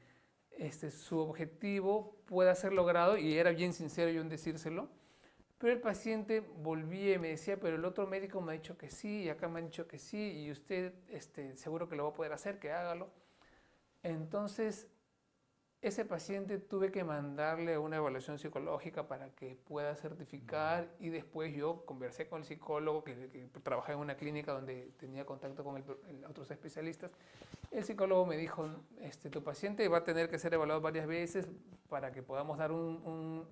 su objetivo pueda ser logrado y era bien sincero yo en decírselo. Pero el paciente volvía y me decía, pero el otro médico me ha dicho que sí, y acá me han dicho que sí, y usted seguro que lo va a poder hacer, que hágalo. Entonces, ese paciente tuve que mandarle una evaluación psicológica para que pueda certificar y después yo conversé con el psicólogo que trabajaba en una clínica donde tenía contacto con otros especialistas. El psicólogo me dijo, tu paciente va a tener que ser evaluado varias veces para que podamos dar un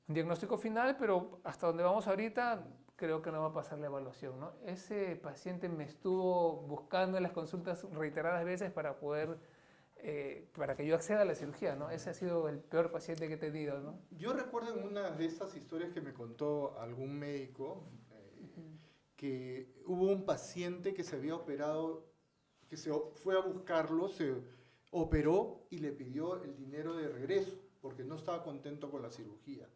diagnóstico final, pero hasta donde vamos ahorita creo que no va a pasar la evaluación, ¿no? Ese paciente me estuvo buscando en las consultas reiteradas veces para poder para que yo acceda a la cirugía, ¿no? Ese ha sido el peor paciente que he tenido, ¿no? Yo recuerdo en una de estas historias que me contó algún médico que hubo un paciente que se había operado, que fue a buscarlo, se operó y le pidió el dinero de regreso porque no estaba contento con la cirugía.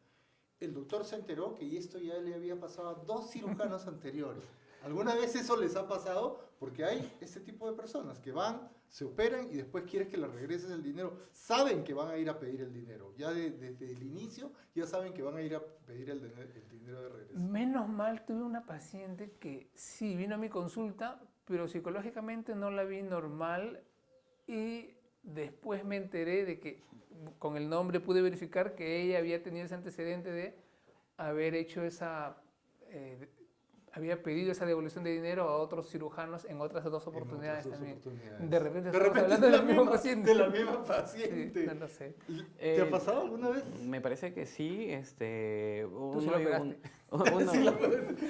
El doctor se enteró que esto ya le había pasado a 2 cirujanos anteriores. ¿Alguna vez eso les ha pasado? Porque hay este tipo de personas que van, se operan y después quieres que les regreses el dinero. Saben que van a ir a pedir el dinero. Ya desde el inicio ya saben que van a ir a pedir el dinero de regreso. Menos mal tuve una paciente que sí vino a mi consulta, pero psicológicamente no la vi normal y después me enteré de que con el nombre pude verificar que ella había tenido ese antecedente de haber hecho había pedido esa devolución de dinero a otros cirujanos en otras 2 oportunidades también. De repente estamos hablando del mismo paciente. De la misma paciente. Sí, no lo sé. ¿Te ha pasado alguna vez? Me parece que sí. Tú sí lo operaste.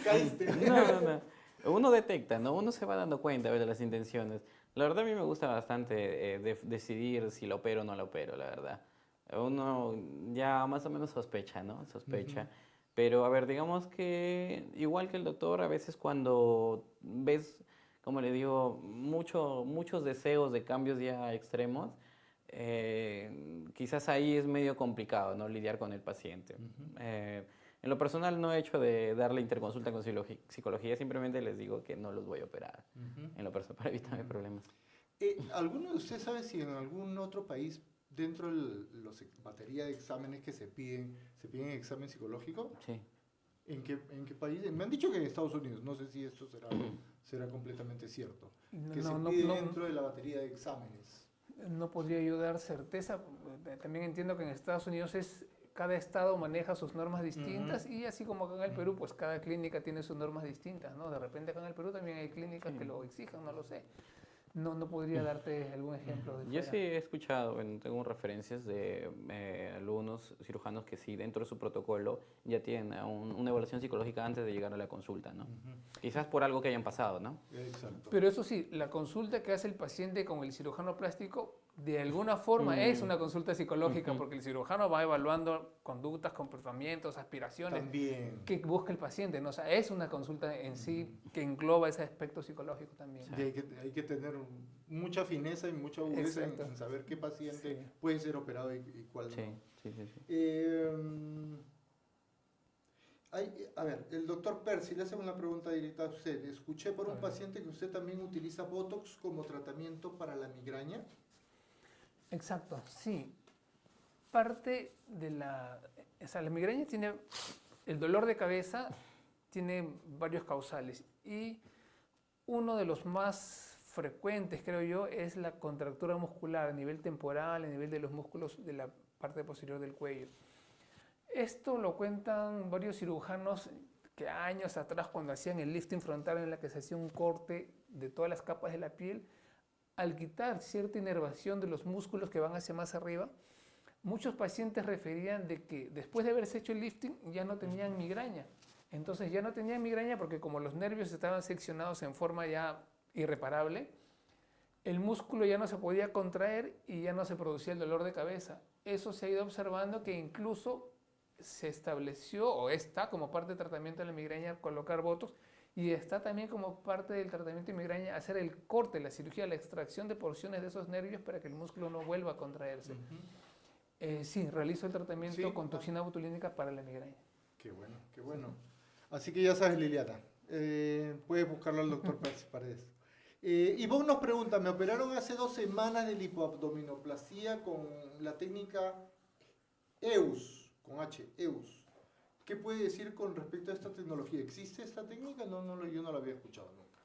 Caíste. No. Uno detecta, ¿no? Uno se va dando cuenta de las intenciones. La verdad a mí me gusta bastante decidir si lo opero o no lo opero, la verdad. Uno ya más o menos sospecha, ¿no? Sospecha. Pero a ver, digamos que igual que el doctor, a veces cuando ves, como le digo, muchos deseos de cambios ya extremos, quizás ahí es medio complicado, ¿no? Lidiar con el paciente. En lo personal no he hecho de darle interconsulta con psicología, simplemente les digo que no los voy a operar en lo personal para evitarme problemas. ¿Alguno de ustedes sabe si en algún otro país, dentro de la batería de exámenes que se piden examen psicológico? Sí. ¿En qué país? Me han dicho que en Estados Unidos, no sé si esto será completamente cierto. Que se pide dentro de la batería de exámenes. No podría yo dar certeza. También entiendo que en Estados Unidos cada estado maneja sus normas distintas y así como acá en el Perú, pues cada clínica tiene sus normas distintas, ¿no? De repente acá en el Perú también hay clínicas que lo exijan, no lo sé. No podría darte algún ejemplo de Yo fuera. sí he escuchado, bueno, tengo referencias de algunos cirujanos que sí, dentro de su protocolo ya tienen una evaluación psicológica antes de llegar a la consulta, ¿no? Quizás por algo que hayan pasado, ¿no? Exacto. Pero eso sí, la consulta que hace el paciente con el cirujano plástico de alguna forma es una consulta psicológica, porque el cirujano va evaluando conductas, comportamientos, aspiraciones También. que busca el paciente, ¿no? O sea, es una consulta en sí que engloba ese aspecto psicológico también. Y hay que tener mucha fineza y mucha agudeza Exacto. en saber qué paciente Sí. puede ser operado y cuál no. Sí, sí, sí, sí. A ver, el doctor Percy le hace una pregunta directa a usted. Escuché por un paciente que usted también utiliza Botox como tratamiento para la migraña. Exacto, sí. Parte de la... O sea, la migraña tiene... El dolor de cabeza tiene varios causales y uno de los más frecuentes, creo yo, es la contractura muscular a nivel temporal, a nivel de los músculos de la parte posterior del cuello. Esto lo cuentan varios cirujanos que años atrás, cuando hacían el lifting frontal, en la que se hacía un corte de todas las capas de la piel, al quitar cierta inervación de los músculos que van hacia más arriba, muchos pacientes referían de que después de haberse hecho el lifting ya no tenían migraña. Entonces ya no tenían migraña porque como los nervios estaban seccionados en forma ya irreparable, el músculo ya no se podía contraer y ya no se producía el dolor de cabeza. Eso se ha ido observando que incluso se estableció o está como parte del tratamiento de la migraña colocar botox, y está también como parte del tratamiento de migraña hacer el corte, la cirugía, la extracción de porciones de esos nervios para que el músculo no vuelva a contraerse. Sí, realizo el tratamiento con toxina botulínica para la migraña. Qué bueno, qué bueno. Así que ya sabes, Liliana, puedes buscarlo al doctor Percy Paredes. Y vos nos pregunta, me operaron hace 2 semanas de lipoabdominoplastia con la técnica EUS, con H, EUS. ¿Qué puede decir con respecto a esta tecnología? ¿Existe esta técnica? Yo no la había escuchado nunca.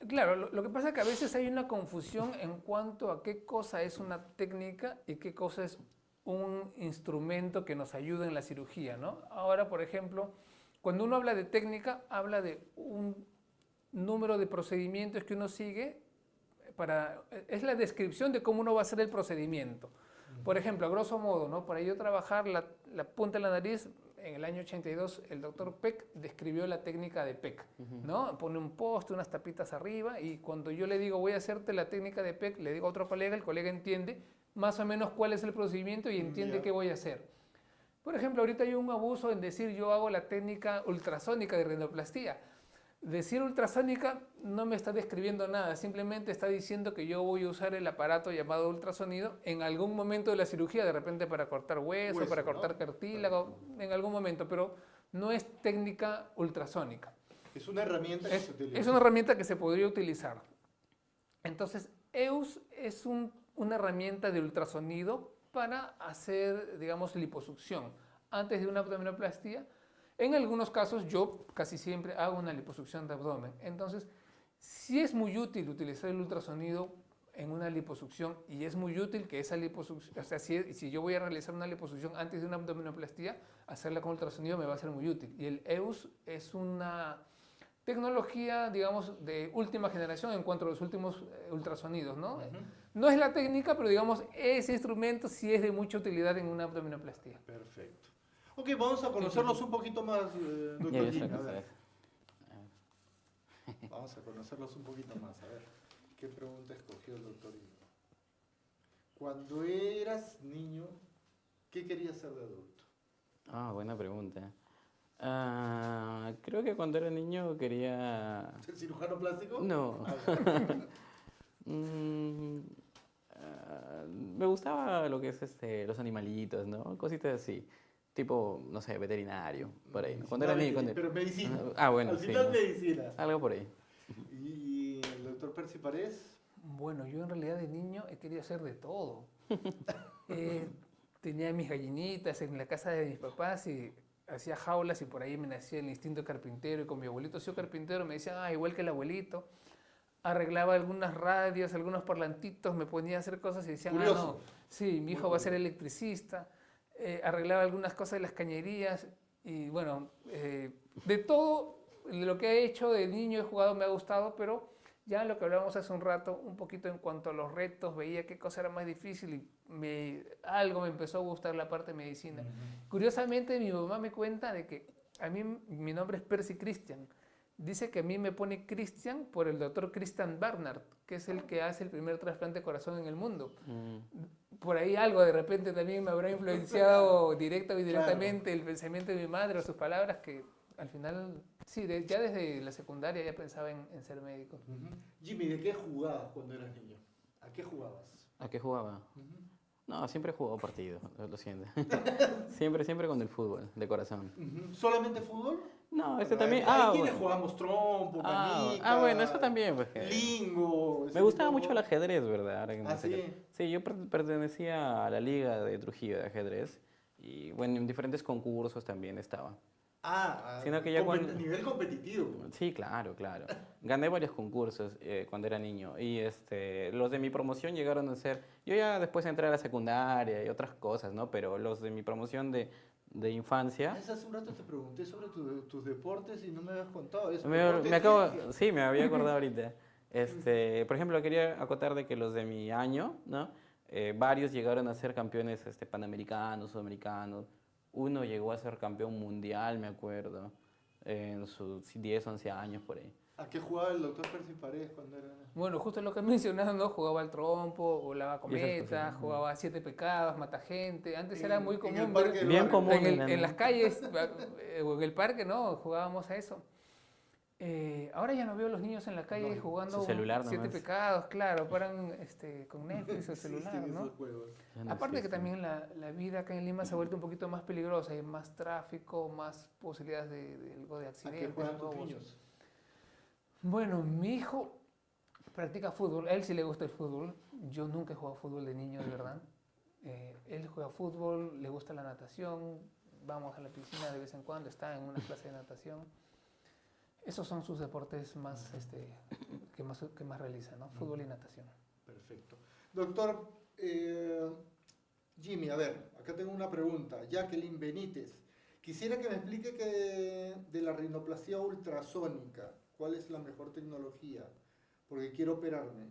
Claro, lo que pasa es que a veces hay una confusión en cuanto a qué cosa es una técnica y qué cosa es un instrumento que nos ayuda en la cirugía, ¿no? Ahora, por ejemplo, cuando uno habla de técnica, habla de un número de procedimientos que uno sigue es la descripción de cómo uno va a hacer el procedimiento. Por ejemplo, a grosso modo, ¿no? Para yo trabajar la punta de la nariz, en el año 82, el doctor Peck describió la técnica de Peck, ¿no? Pone un poste, unas tapitas arriba, y cuando yo le digo, voy a hacerte la técnica de Peck, le digo a otro colega, el colega entiende más o menos cuál es el procedimiento y entiende qué voy a hacer. Por ejemplo, ahorita hay un abuso en decir yo hago la técnica ultrasónica de rinoplastia. Decir ultrasónica no me está describiendo nada, simplemente está diciendo que yo voy a usar el aparato llamado ultrasonido en algún momento de la cirugía, de repente para cortar hueso, para cortar cartílago, en algún momento, pero no es técnica ultrasónica. Es una herramienta que se utiliza. Es una herramienta que se podría utilizar. Entonces, EUS es una herramienta de ultrasonido para hacer, digamos, liposucción antes de una abdominoplastia. En algunos casos, yo casi siempre hago una liposucción de abdomen. Entonces, sí es muy útil utilizar el ultrasonido en una liposucción, y es muy útil que esa liposucción, o sea, si yo voy a realizar una liposucción antes de una abdominoplastia, hacerla con ultrasonido me va a ser muy útil. Y el EUS es una tecnología, digamos, de última generación en cuanto a los últimos ultrasonidos, ¿no? No es la técnica, pero digamos, ese instrumento sí es de mucha utilidad en una abdominoplastia. Perfecto. Ok, vamos a conocerlos un poquito más, doctor Gina. A ver. Vamos a conocerlos un poquito más. A ver, ¿qué pregunta escogió el doctor Gina? Cuando eras niño, ¿qué querías ser de adulto? Buena pregunta. Creo que cuando era niño quería... ¿Ser cirujano plástico? No. Me gustaba lo que es los animalitos, ¿no? Cositas así. Tipo, no sé, veterinario, por ahí, ¿no? Cuando era niño. Pero medicina. Bueno, al sí, final ¿no? medicina. Algo por ahí. ¿Y el doctor Percy Paredes? Bueno, yo en realidad de niño he querido hacer de todo. Tenía mis gallinitas en la casa de mis papás y hacía jaulas, y por ahí me nacía el instinto carpintero, y con mi abuelito sido carpintero me decían, igual que el abuelito. Arreglaba algunas radios, algunos parlantitos, me ponía a hacer cosas y decían, no, sí, mi hijo va a ser electricista. Arreglaba algunas cosas de las cañerías, y bueno, de todo lo que he hecho de niño he jugado, me ha gustado, pero ya lo que hablábamos hace un rato, un poquito en cuanto a los retos, veía qué cosa era más difícil y algo me empezó a gustar la parte de medicina. Curiosamente, mi mamá me cuenta de que a mí mi nombre es Percy Christian. Dice que a mí me pone Christian por el doctor Christian Barnard, que es el que hace el primer trasplante de corazón en el mundo. Por ahí algo de repente también me habrá influenciado directa o indirectamente el pensamiento de mi madre o sus palabras, que al final, sí, ya desde la secundaria ya pensaba en ser médico. Jimmy, ¿de qué jugabas cuando eras niño? ¿A qué jugabas? ¿A qué jugaba? No, siempre he jugado partido, lo siento. siempre con el fútbol, de corazón. ¿Solamente fútbol? No, este Bueno, también. hay quienes Bueno. jugamos trompo, canica, Bueno, eso también. Pues, lingo. me gustaba mucho el ajedrez, ¿verdad? Ahora que me ¿Ah, saca- sí? Sí, yo pertenecía a la Liga de Trujillo de ajedrez y bueno, en diferentes concursos también estaba. Sino que ya nivel competitivo. Sí, claro. Gané varios concursos cuando era niño y los de mi promoción llegaron a ser... Yo ya después entré a la secundaria y otras cosas, ¿no? Pero los de mi promoción de infancia... Hace un rato te pregunté sobre tus deportes y no me habías contado eso. Me había acordado ahorita. Por ejemplo, quería acotar de que los de mi año, ¿no? Varios llegaron a ser campeones panamericanos, sudamericanos. Uno llegó a ser campeón mundial, me acuerdo, en sus 10, 11 años por ahí. ¿A qué jugaba el doctor Percy Paredes cuando era...? Bueno, justo lo que has mencionado, ¿no? Jugaba al trompo, volaba cometas, jugaba a 7 pecados, mata gente. Antes era muy común. En el parque del Bien barrio. común. En las calles o en el parque, ¿no? Jugábamos a eso. Ahora ya no veo a los niños en la calle jugando su celular 7 nomás. pecados, claro, paran con Netflix o celular, Existen ¿no? esos juegos. Ya no Aparte que existe. también la vida acá en Lima se ha vuelto un poquito más peligrosa, hay más tráfico, más posibilidades de algo de ¿A qué accidentes, juegan tus robos. niños? Bueno, mi hijo practica fútbol, a él sí le gusta el fútbol. Yo nunca he jugado fútbol de niño, de verdad. Él juega fútbol, le gusta la natación, vamos a la piscina de vez en cuando, está en una clase de natación. Esos son sus deportes más, que más realiza, ¿no? Fútbol y natación. Perfecto. Doctor Jimmy, a ver, acá tengo una pregunta. Jacqueline Benítez. Quisiera que me explique de la rinoplastia ultrasónica. ¿Cuál es la mejor tecnología? Porque quiero operarme.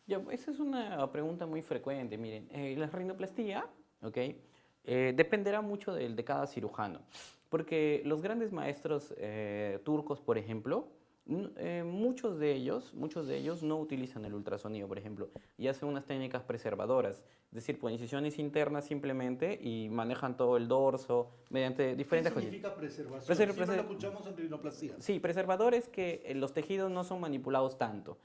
Ya, esa es una pregunta muy frecuente. Miren, la rinoplastia, ¿ok? Dependerá mucho de cada cirujano. Porque los grandes maestros turcos, por ejemplo, muchos de ellos no utilizan el ultrasonido, por ejemplo, y hacen unas técnicas preservadoras, es decir, con incisiones internas simplemente y manejan todo el dorso mediante diferentes ¿Qué cosas. significa preservación? Siempre lo escuchamos en rinoplastia. Sí, preservador es que los tejidos no son manipulados tanto.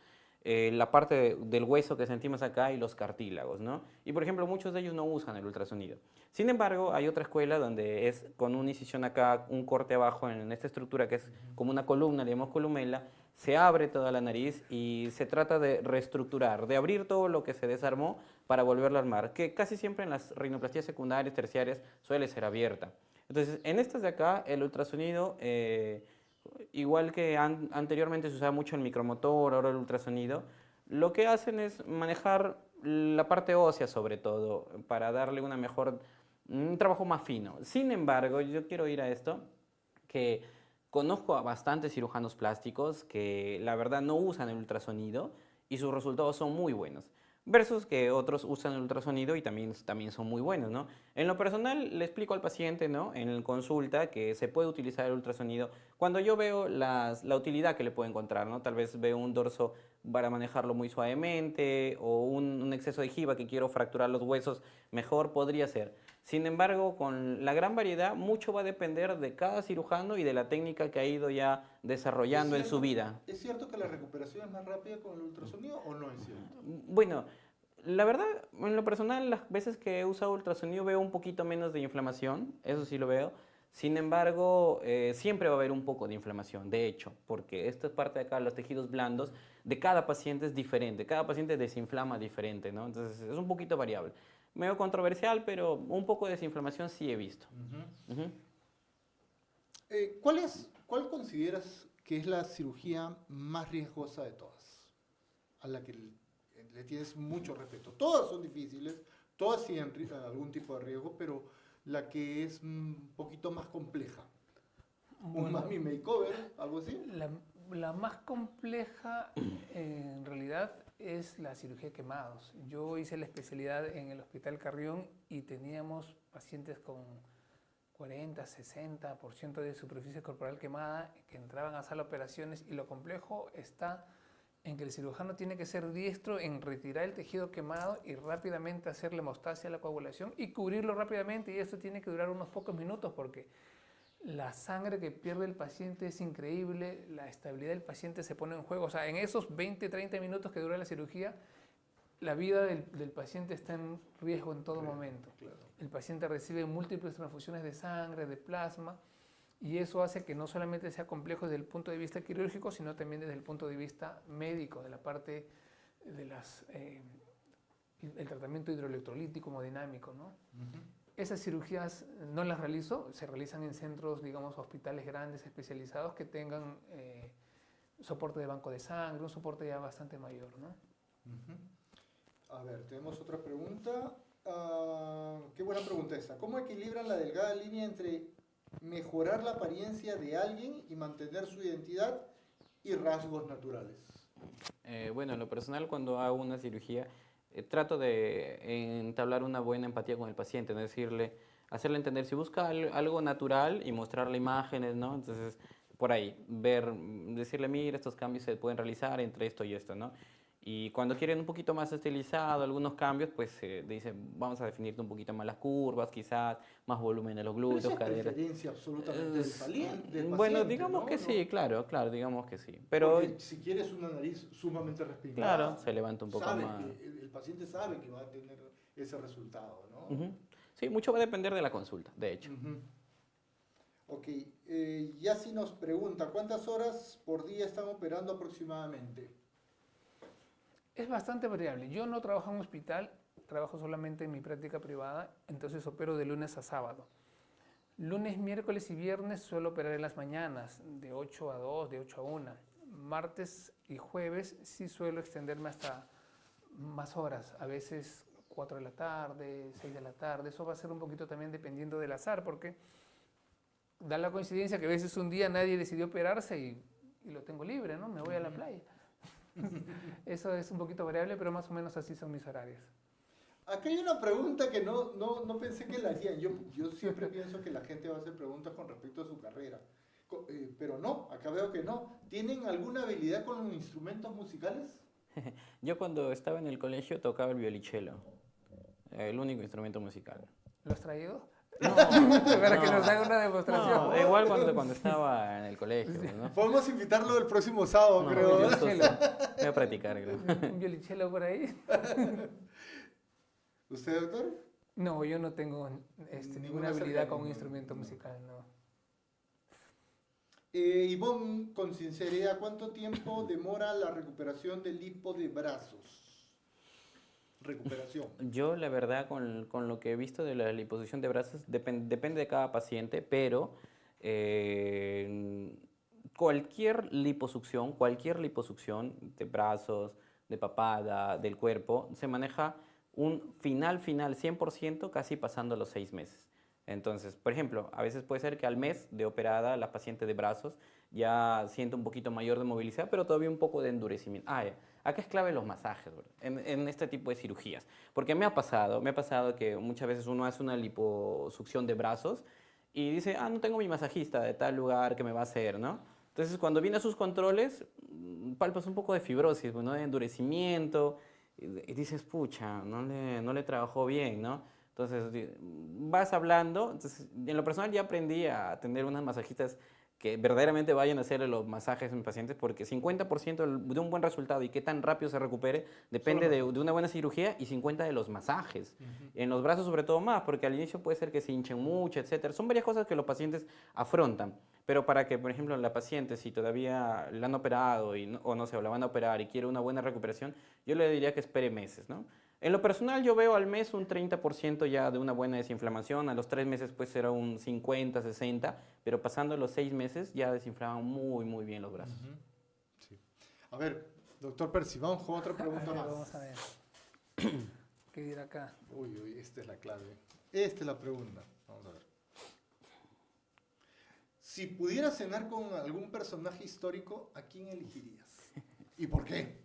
La parte del hueso que sentimos acá y los cartílagos, ¿no? Y por ejemplo, muchos de ellos no usan el ultrasonido. Sin embargo, hay otra escuela donde es con una incisión acá, un corte abajo en esta estructura que es como una columna, le llamamos columela, se abre toda la nariz y se trata de reestructurar, de abrir todo lo que se desarmó para volverlo a armar, que casi siempre en las rinoplastías secundarias, terciarias, suele ser abierta. Entonces, en estas de acá, el ultrasonido... igual que anteriormente se usaba mucho el micromotor, ahora el ultrasonido, lo que hacen es manejar la parte ósea sobre todo, para darle un trabajo más fino. Sin embargo, yo quiero ir a esto, que conozco a bastantes cirujanos plásticos que la verdad no usan el ultrasonido y sus resultados son muy buenos. Versus que otros usan el ultrasonido y también son muy buenos, ¿no? En lo personal, le explico al paciente, ¿no? En consulta que se puede utilizar el ultrasonido cuando yo veo la utilidad que le puedo encontrar, ¿no? Tal vez veo un dorso para manejarlo muy suavemente o un exceso de giba que quiero fracturar los huesos, mejor podría ser. Sin embargo, con la gran variedad, mucho va a depender de cada cirujano y de la técnica que ha ido ya desarrollando en su vida. ¿Es cierto que la recuperación es más rápida con el ultrasonido o no es cierto? Bueno, la verdad, en lo personal, las veces que he usado ultrasonido veo un poquito menos de inflamación, eso sí lo veo. Sin embargo, siempre va a haber un poco de inflamación, de hecho, porque esto es parte de acá, los tejidos blandos, de cada paciente es diferente, cada paciente desinflama diferente, ¿no? Entonces es un poquito variable. Medio controversial, pero un poco de desinflamación sí he visto. ¿Cuál consideras que es la cirugía más riesgosa de todas? A la que le tienes mucho respeto. Todas son difíciles, todas tienen algún tipo de riesgo, pero la que es un poquito más compleja. Un mami makeover, algo así. La más compleja en realidad es la cirugía de quemados. Yo hice la especialidad en el Hospital Carrión y teníamos pacientes con 40, 60% de superficie corporal quemada que entraban a sala de operaciones, y lo complejo está en que el cirujano tiene que ser diestro en retirar el tejido quemado y rápidamente hacer la hemostasia, la coagulación y cubrirlo rápidamente, y esto tiene que durar unos pocos minutos porque la sangre que pierde el paciente es increíble, la estabilidad del paciente se pone en juego. O sea, en esos 20, 30 minutos que dura la cirugía, la vida del paciente está en riesgo en todo momento. Claro. El paciente recibe múltiples transfusiones de sangre, de plasma, y eso hace que no solamente sea complejo desde el punto de vista quirúrgico, sino también desde el punto de vista médico, de la parte de el tratamiento hidroelectrolítico, hemodinámico, ¿no? Esas cirugías no las realizo, se realizan en centros, digamos, hospitales grandes, especializados, que tengan soporte de banco de sangre, un soporte ya bastante mayor, ¿no? A ver, tenemos otra pregunta. Qué buena pregunta esta. ¿Cómo equilibran la delgada línea entre mejorar la apariencia de alguien y mantener su identidad y rasgos naturales? Bueno, en lo personal, cuando hago una cirugía, trato de entablar una buena empatía con el paciente, ¿no? Hacerle entender si busca algo natural y mostrarle imágenes, ¿no? Entonces, por ahí, decirle, mira, estos cambios se pueden realizar entre esto y esto, ¿no? Y cuando quieren un poquito más estilizado, algunos cambios, pues dicen, vamos a definirte un poquito más las curvas, quizás, más volumen de los glúteos, Pero esa es caderas. preferencia absolutamente del paciente, Bueno, digamos ¿no? que sí, No, claro, digamos que sí. Pero, porque si quieres una nariz sumamente respingada, claro, se levanta un poco más. el paciente sabe que va a tener ese resultado, ¿no? Ujú. Sí, mucho va a depender de la consulta, de hecho. Ok, Yassi nos pregunta, ¿cuántas horas por día están operando aproximadamente? Es bastante variable. Yo no trabajo en un hospital, trabajo solamente en mi práctica privada, entonces opero de lunes a sábado. Lunes, miércoles y viernes suelo operar en las mañanas, de 8 a 2, de 8 a 1. Martes y jueves sí suelo extenderme hasta más horas, a veces 4 de la tarde, 6 de la tarde. Eso va a ser un poquito también dependiendo del azar, porque da la coincidencia que a veces un día nadie decidió operarse y lo tengo libre, ¿no? Me voy a la playa. Eso es un poquito variable, pero más o menos así son mis horarios. Acá hay una pregunta que no pensé que la hacían. Yo siempre pienso que la gente va a hacer preguntas con respecto a su carrera. Pero no, acá veo que no. ¿Tienen alguna habilidad con los instrumentos musicales? Yo cuando estaba en el colegio tocaba el violonchelo, el único instrumento musical. ¿Lo has traído? No, Para que no. nos haga una demostración. No, igual cuando estaba en el colegio, ¿no? Podemos invitarlo el próximo sábado, No, creo. yo voy a practicar, creo. ¿Un violonchelo por ahí? ¿Usted, doctor? No, yo no tengo Ninguna ninguna habilidad con un cercanía. instrumento musical, no. Ivonne, con sinceridad, ¿cuánto tiempo demora la recuperación del lipo de brazos? Recuperación. Yo, la verdad, con lo que he visto de la liposucción de brazos, depende de cada paciente, pero cualquier liposucción de brazos, de papada, del cuerpo, se maneja un final 100% casi pasando los 6 meses. Entonces, por ejemplo, a veces puede ser que al mes de operada la paciente de brazos ya siente un poquito mayor de movilidad, pero todavía un poco de endurecimiento. Acá es clave los masajes, ¿verdad? En este tipo de cirugías. Porque me ha pasado que muchas veces uno hace una liposucción de brazos y dice, no tengo mi masajista de tal lugar que me va a hacer, ¿no? Entonces, cuando viene a sus controles, palpas un poco de fibrosis, ¿no? De endurecimiento, y dices, pucha, no le trabajó bien, ¿no? Entonces, vas hablando. Entonces, en lo personal ya aprendí a tener unas masajistas que verdaderamente vayan a hacer los masajes en pacientes, porque 50% de un buen resultado y qué tan rápido se recupere depende de una buena cirugía, y 50% de los masajes. En los brazos sobre todo más, porque al inicio puede ser que se hinchen mucho, etcétera. Son varias cosas que los pacientes afrontan, pero para que, por ejemplo, la paciente, si todavía la han operado o no sé, o la van a operar y quiere una buena recuperación, yo le diría que espere meses, ¿no? En lo personal yo veo al mes un 30% ya de una buena desinflamación, a los 3 meses pues será un 50, 60, pero pasando los 6 meses ya desinflaman muy, muy bien los brazos. Sí. A ver, doctor Percy, vamos con otra pregunta más. Vamos a ver. ¿Qué dirá acá? Uy, esta es la clave. Esta es la pregunta. Vamos a ver. Si pudieras cenar con algún personaje histórico, ¿a quién elegirías? ¿Y por qué?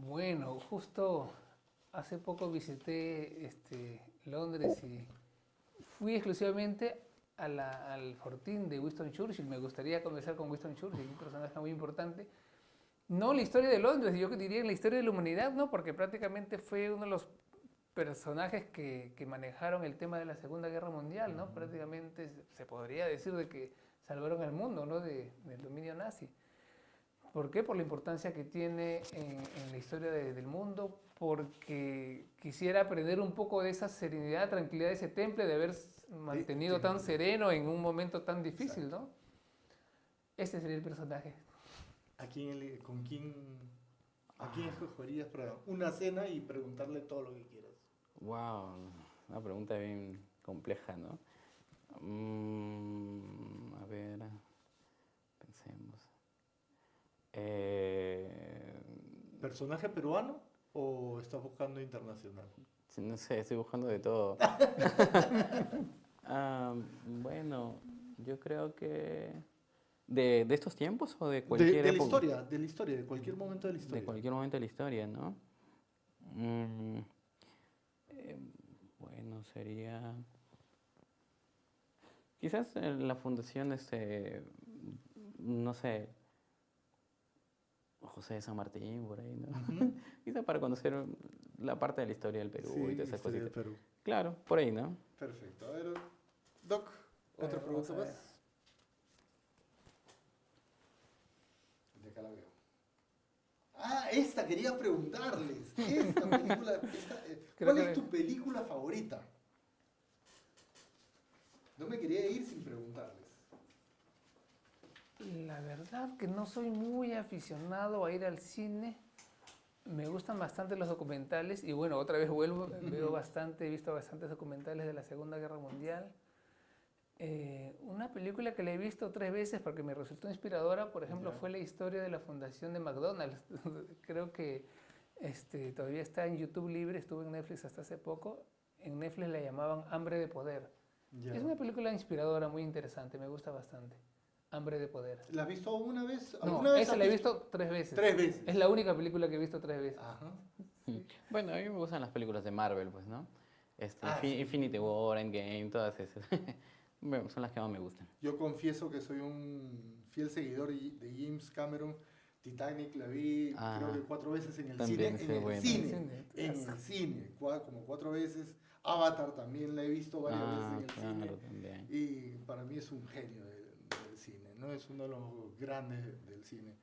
Bueno, justo hace poco visité Londres y fui exclusivamente al fortín de Winston Churchill. Me gustaría conversar con Winston Churchill, un personaje muy importante. No la historia de Londres, yo diría la historia de la humanidad, ¿no? Porque prácticamente fue uno de los personajes que manejaron el tema de la Segunda Guerra Mundial, ¿no? Prácticamente se podría decir de que salvaron al mundo, ¿no? Del dominio nazi. ¿Por qué? Por la importancia que tiene en la historia del mundo, porque quisiera aprender un poco de esa serenidad, tranquilidad de ese temple, de haber mantenido tan sereno en un momento tan difícil, ¿no? Ese sería el personaje. ¿A quién escogerías para una cena y preguntarle todo lo que quieras? Wow, una pregunta bien compleja, ¿no? A ver, pensemos. ¿Personaje peruano o estás buscando internacional? No sé, estoy buscando de todo. Bueno, yo creo que... ¿De estos tiempos o de cualquier de la época? historia, de cualquier momento de la historia. De cualquier momento de la historia, ¿no? Bueno, sería... Quizás en la fundación, no sé, José de San Martín, por ahí, ¿no? Ujú. Quizás para conocer la parte de la historia del Perú Sí, y todas esas historia del cositas. Perú. Claro, por ahí, ¿no? Perfecto. A ver, Doc, otra Vamos pregunta a ver. más. De acá la veo. Ah, esta quería preguntarles. Esta película, Creo ¿cuál que- es tu película favorita? No me quería ir sin preguntarles. La verdad que no soy muy aficionado a ir al cine. Me gustan bastante los documentales y bueno, otra vez vuelvo, he visto bastantes documentales de la Segunda Guerra Mundial. Una película que la he visto 3 veces porque me resultó inspiradora, por ejemplo, Ya. fue la historia de la fundación de McDonald's. Creo que todavía está en YouTube libre, estuvo en Netflix hasta hace poco. En Netflix la llamaban Hambre de Poder. Ya. Es una película inspiradora, muy interesante, me gusta bastante. Hambre de Poder. ¿La has visto una vez? No, ¿Alguna vez esa has la he visto? visto 3 veces. 3 veces. Es la única película que he visto 3 veces. Ajá. Bueno, a mí me gustan las películas de Marvel, pues, ¿no? Sí. Infinity War, Endgame, todas esas. Bueno, son las que más me gustan. Yo confieso que soy un fiel seguidor de James Cameron. Titanic la vi creo que 4 veces en el también cine. sí, En bueno. el cine. Cine. En el cine. Como 4 veces. Avatar también la he visto varias veces en el Claro, cine. también. Y para mí es un genio del cine, ¿no? Es uno de los grandes del cine.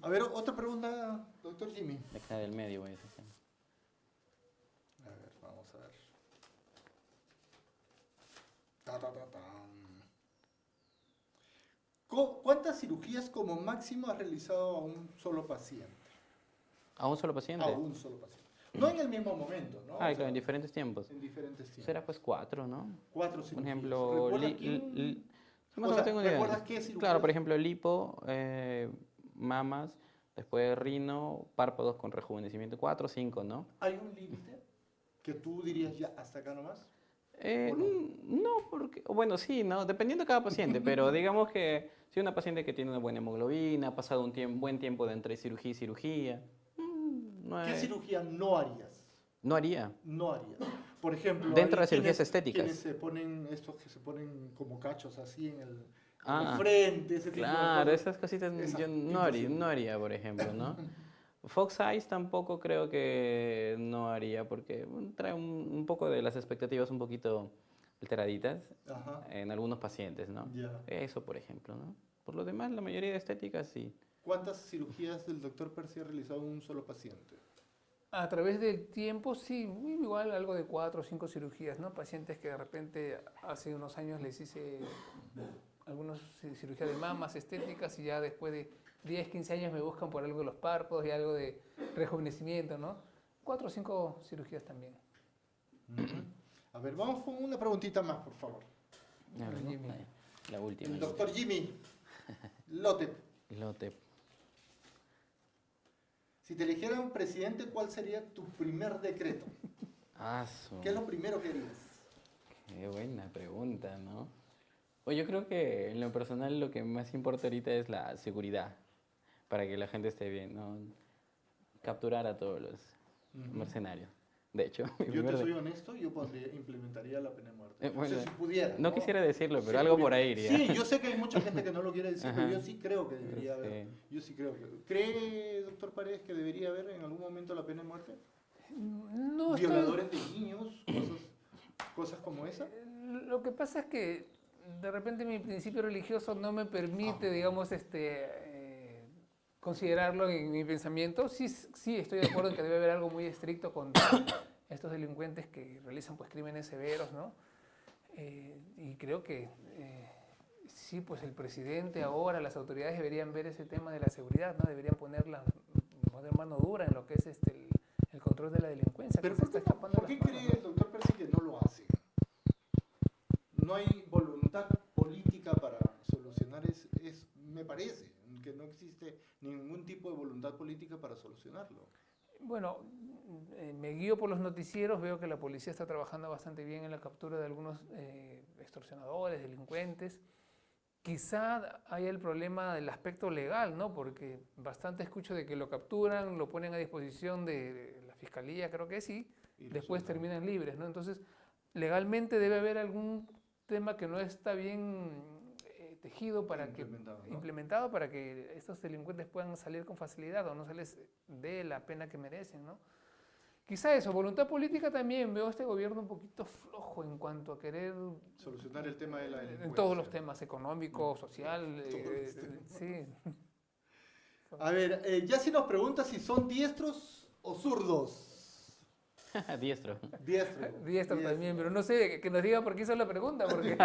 A ver, otra pregunta, doctor Jimmy. La que del medio, voy a decir. A ver, vamos a ver. Ta, ta, ta, tan. ¿Cuántas cirugías como máximo has realizado a un solo paciente? ¿A un solo paciente? A un solo paciente. No en el mismo momento, ¿no? O Claro, sea, en diferentes tiempos. en diferentes tiempos. Será pues 4, ¿no? 4 Por cirugías. ejemplo, ¿Recuerdas quién? más O o menos sea, tengo idea. ¿recuerdas qué cirugía? Claro, por ejemplo, lipo, mamas, después rino, párpados con rejuvenecimiento, 4 o 5, ¿no? ¿Hay un límite que tú dirías ya hasta acá nomás? ¿O No, porque, bueno, sí, ¿no? Dependiendo de cada paciente, pero digamos que si una paciente que tiene una buena hemoglobina, ha pasado un buen tiempo de entre cirugía y cirugía, no, ¿Qué cirugía no harías? no haría. No harías. Por ejemplo, Dentro hay de cirugías quienes- estéticas. Quienes se ponen, estos que se ponen como cachos así en el Ah, frente, ese tipo de Claro, cosas. esas cositas Esa- yo imposible. no haría, por ejemplo, ¿no? Fox Eyes tampoco creo que no haría porque trae un poco de las expectativas un poquito alteraditas Ajá. en algunos pacientes, ¿no? Ya. Eso, por ejemplo, ¿no? Por lo demás, la mayoría de estéticas sí. ¿Cuántas cirugías del doctor Percy ha realizado en un solo paciente? A través del tiempo, sí, igual algo de 4 o 5 cirugías, ¿no? Pacientes que de repente hace unos años les hice algunas cirugías de mamas estéticas y ya después de 10, 15 años me buscan por algo de los párpados y algo de rejuvenecimiento, ¿no? 4 o 5 cirugías también. A ver, vamos con una preguntita más, por favor. A ver, ¿no? Jimmy. Ahí, la última. El doctor Jimmy Lote. Lote. Si te eligieran presidente, ¿cuál sería tu primer decreto? ¿Qué es lo primero que harías? Qué buena pregunta, ¿no? Pues yo creo que en lo personal lo que más importa ahorita es la seguridad, para que la gente esté bien, ¿no? Capturar a todos los mercenarios. de hecho. mi Yo primer te de- soy honesto, yo implementaría la pena de muerte. bueno, o sea, si pudiera. no quisiera decirlo, pero Sí, algo porque- por ahí iría. Sí, yo sé que hay mucha gente que no lo quiere decir, pero Ajá. yo sí creo que debería haber. Sí. Yo sí creo que. ¿Cree, doctor Paredes, que debería haber en algún momento la pena de muerte? No estoy- Violadores de niños, cosas como esa. Lo que pasa es que de repente mi principio religioso no me permite, digamos, considerarlo en mi pensamiento. Sí, sí estoy de acuerdo en que debe haber algo muy estricto contra estos delincuentes que realizan pues crímenes severos, ¿no? Y creo que sí, pues el presidente ahora, las autoridades deberían ver ese tema de la seguridad, ¿no? Deberían poner mano dura en lo que es el control de la delincuencia. Pero que se ¿por qué, está escapando por de qué las manos, cree el doctor Percy que no lo hace? No hay voluntad política para solucionar me parece que no existe ningún tipo de voluntad política para solucionarlo. Bueno, me guío por los noticieros, veo que la policía está trabajando bastante bien en la captura de algunos extorsionadores, delincuentes. Quizá haya el problema del aspecto legal, ¿no? Porque bastante escucho de que lo capturan, lo ponen a disposición de la fiscalía, creo que sí, Y después resulta- terminan libres, ¿no? Entonces, legalmente debe haber algún tema que no está bien tejido para Implementado, que ¿no? implementado para que estos delincuentes puedan salir con facilidad o no se les dé la pena que merecen, ¿no? Quizá eso, voluntad política también, veo a este gobierno un poquito flojo en cuanto a querer Solucionar el tema de la en delincuencia. todos los temas, económico, social, Todos los temas. sí. A ver, ya si nos pregunta si son diestros o zurdos. Diestro. Diestro. Diestro también, pero no sé, que nos diga por qué hizo la pregunta, porque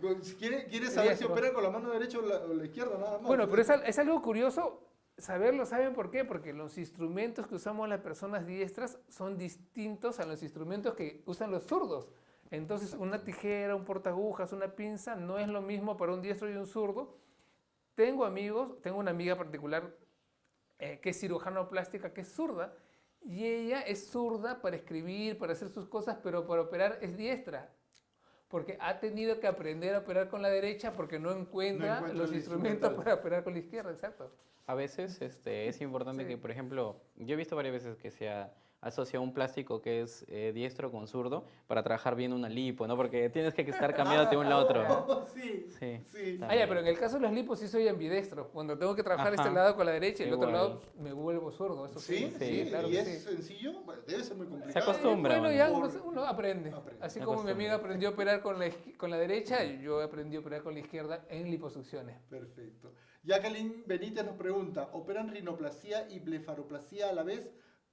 Bueno, si quiere saber si Diestro. opera con la mano derecha o la izquierda, nada más. bueno, pero es algo curioso saberlo, ¿saben por qué? Porque los instrumentos que usamos las personas diestras son distintos a los instrumentos que usan los zurdos. Entonces, una tijera, un portagujas, una pinza no es lo mismo para un diestro y un zurdo. Tengo amigos, tengo una amiga particular que es cirujano plástica, que es zurda, y ella es zurda para escribir, para hacer sus cosas, pero para operar es diestra. Porque ha tenido que aprender a operar con la derecha porque no encuentra encuentra los el instrumentos instrumental. para operar con la izquierda, exacto. A veces es importante Sí. que, por ejemplo, yo he visto varias veces que se asocia un plástico que es diestro con zurdo para trabajar bien una lipo, ¿no? Porque tienes que estar cambiándote de un lado a otro. Sí, Sí. sí. Ah, ya, pero en el caso de los lipos sí soy ambidextro. Cuando tengo que trabajar este Ajá. lado con la derecha y el otro Igual. lado me vuelvo zurdo. Eso sí, Sí, claro y que es sí. sencillo, bueno, debe ser muy complicado. Se acostumbra. Bueno, bueno. ya Por- uno aprende. Aprende. Así Se como mi amiga acostumbra. aprendió a operar con la derecha, yo aprendí a operar con la izquierda en liposucciones. Perfecto. Jacqueline Benítez nos pregunta, ¿operan rinoplastia y blefaroplastia a la vez?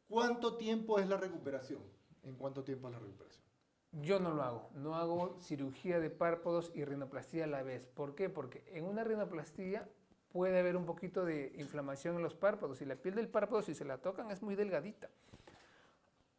¿Cuánto tiempo es la recuperación? ¿En cuánto tiempo es la recuperación? Yo no lo hago. No hago cirugía de párpados y rinoplastia a la vez. ¿Por qué? Porque en una rinoplastia puede haber un poquito de inflamación en los párpados y la piel del párpado, si se la tocan, es muy delgadita.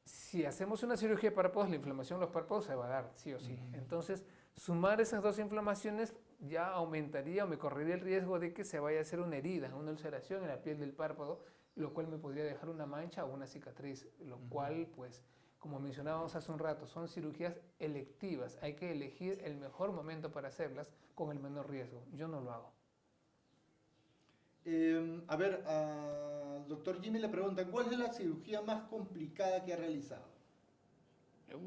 Si hacemos una cirugía de párpados, la inflamación en los párpados se va a dar, sí o sí. Entonces, sumar esas dos inflamaciones ya aumentaría o me correría el riesgo de que se vaya a hacer una herida, una ulceración en la piel del párpado, lo cual me podría dejar una mancha o una cicatriz, lo cual, pues, como mencionábamos hace un rato, son cirugías electivas. Hay que elegir el mejor momento para hacerlas con el menor riesgo. Yo no lo hago. A ver, al doctor Jimmy le preguntan, ¿cuál es la cirugía más complicada que ha realizado?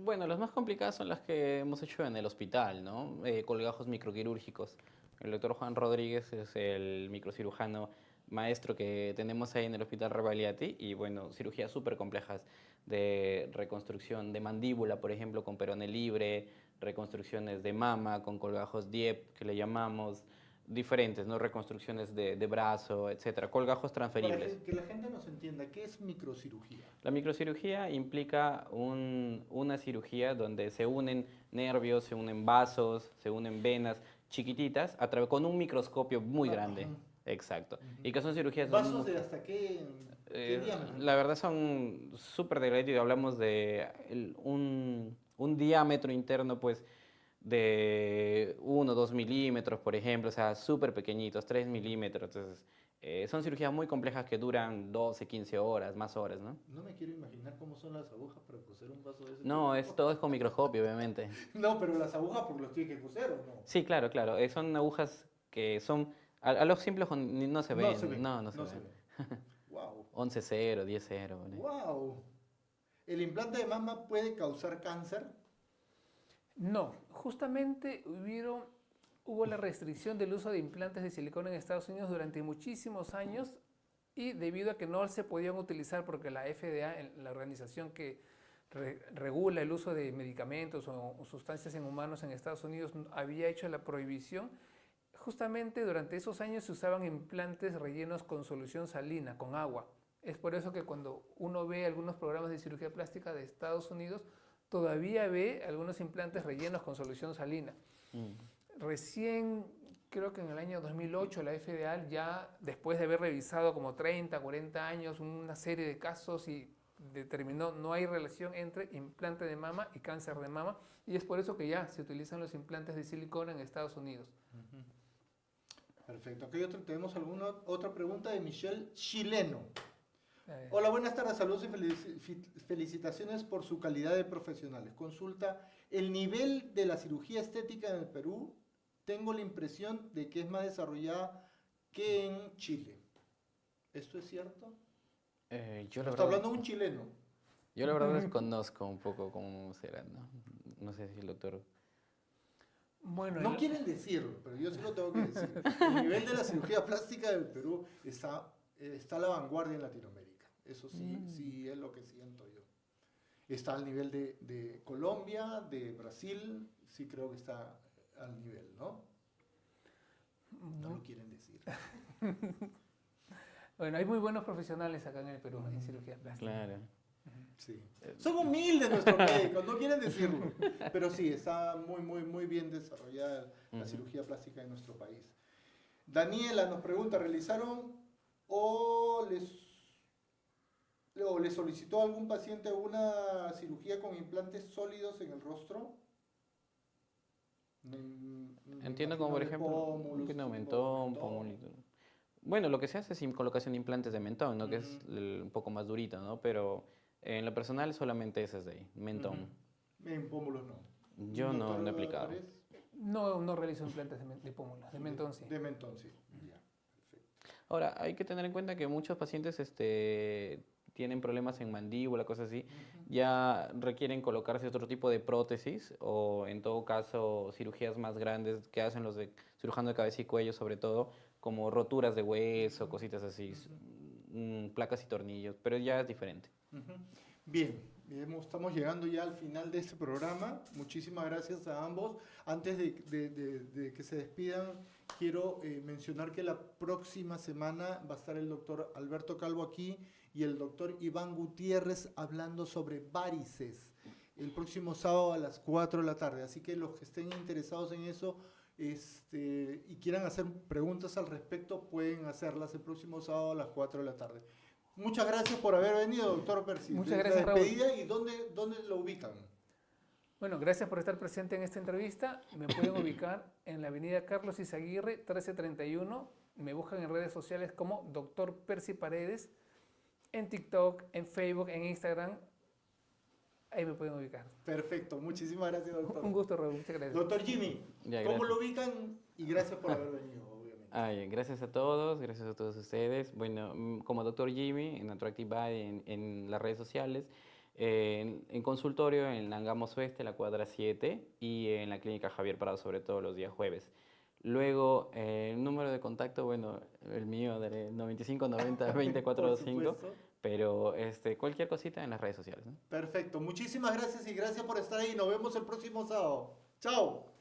Bueno, las más complicadas son las que hemos hecho en el hospital, ¿no? Colgajos microquirúrgicos. El doctor Juan Rodríguez es el microcirujano maestro que tenemos ahí en el Hospital Rebagliati y, bueno, cirugías súper complejas de reconstrucción de mandíbula, por ejemplo, con perone libre, reconstrucciones de mama con colgajos DIEP, que le llamamos, diferentes, ¿no? Reconstrucciones de brazo, etcétera, colgajos Para transferibles. que la gente nos entienda, ¿qué es microcirugía? La microcirugía implica una cirugía donde se unen nervios, se unen vasos, se unen venas chiquititas con un microscopio muy Ajá. grande. Exacto. Y que son cirugías... ¿Vasos de hasta qué diámetro? la verdad son súper delgaditos. Hablamos de un diámetro interno, pues, de 1 o 2 milímetros, por ejemplo, o sea, súper pequeñitos, 3 milímetros. Entonces, son cirugías muy complejas que duran 12, 15 horas, más horas, ¿no? No me quiero imaginar cómo son las agujas para coser un vaso de ese No, tipo. todo es con microscopio, obviamente. No, pero las agujas porque los tiene que coser, ¿o no? Sí, claro, claro. Son agujas que son... A los simples no se ven. No se ven. No se ven. Wow. 11-0, 10-0. ¿vale? Wow. ¿El implante de mama puede causar cáncer? No, justamente hubo la restricción del uso de implantes de silicona en Estados Unidos durante muchísimos años y debido a que no se podían utilizar porque la FDA, la organización que regula el uso de medicamentos o sustancias en humanos en Estados Unidos, había hecho la prohibición. Justamente durante esos años se usaban implantes rellenos con solución salina, con agua. Es por eso que cuando uno ve algunos programas de cirugía plástica de Estados Unidos, todavía ve algunos implantes rellenos con solución salina. Recién, creo que en el año 2008, la FDA ya, después de haber revisado como 30, 40 años, una serie de casos y determinó no hay relación entre implante de mama y cáncer de mama, y es por eso que ya se utilizan los implantes de silicona en Estados Unidos. Perfecto. Aquí tenemos alguna otra pregunta de Michelle Chileno. Hola, buenas tardes, saludos y felicitaciones por su calidad de profesionales. Consulta, el nivel de la cirugía estética en el Perú, tengo la impresión de que es más desarrollada que en Chile. ¿Esto es cierto? Está hablando un chileno. Yo la verdad desconozco un poco cómo será, ¿no? No sé si el doctor... Bueno, no quieren decirlo, pero yo sí lo tengo que decir. El nivel de la cirugía plástica del Perú está a la vanguardia en Latinoamérica. Eso sí, sí es lo que siento yo. Está al nivel de Colombia, de Brasil, sí creo que está al nivel, ¿no? No lo quieren decir. Bueno, hay muy buenos profesionales acá en el Perú en cirugía plástica. Claro. Sí. Son humildes nuestros médicos, no quieren decirlo. Pero sí, está muy bien desarrollada la cirugía plástica en nuestro país. Daniela nos pregunta, ¿realizaron o les solicitó a algún paciente una cirugía con implantes sólidos en el rostro? Entiendo como, por ejemplo, un mentón, pómulo. Bueno, lo que se hace es colocación de implantes de mentón, ¿no? Que es un poco más durito, ¿no? Pero en lo personal solamente ese es de ahí, mentón. En pómulos no. Yo no he aplicado. No realizo implantes de pómulos, de mentón sí. De mentón sí, ya. Perfecto. Ahora, hay que tener en cuenta que muchos pacientes tienen problemas en mandíbula, cosas así, ya requieren colocarse otro tipo de prótesis o en todo caso cirugías más grandes que hacen los de cirujano de cabeza y cuello sobre todo, como roturas de hueso, cositas así, placas y tornillos, pero ya es diferente. Bien, estamos llegando ya al final de este programa. Muchísimas gracias a ambos. Antes de que se despidan, quiero mencionar que la próxima semana va a estar el doctor Alberto Calvo aquí y el doctor Iván Gutiérrez hablando sobre varices el próximo sábado a las 4 de la tarde. Así que los que estén interesados en eso y quieran hacer preguntas al respecto, pueden hacerlas el próximo sábado a las 4 de la tarde. Muchas gracias por haber venido, doctor Percy. Muchas gracias, Raúl. ¿Y dónde lo ubican? Bueno, gracias por estar presente en esta entrevista. Me pueden ubicar en la avenida Carlos Izaguirre, 1331. Me buscan en redes sociales como Dr. Percy Paredes, en TikTok, en Facebook, en Instagram. Ahí me pueden ubicar. Perfecto, muchísimas gracias, doctor. Un gusto, Raúl, muchas gracias. Doctor Jimmy, Ya, ¿cómo gracias. lo ubican? Y gracias por haber venido, obviamente. Gracias a todos ustedes. Bueno, como doctor Jimmy, en Attractive Body, en las redes sociales, en consultorio en Angamos Oeste, la cuadra 7, y en la clínica Javier Prado, sobre todo los días jueves. Luego, el número de contacto, bueno, el mío, de 95 90 2425, pero cualquier cosita en las redes sociales, ¿no? Perfecto, muchísimas gracias y gracias por estar ahí. Nos vemos el próximo sábado. Chao.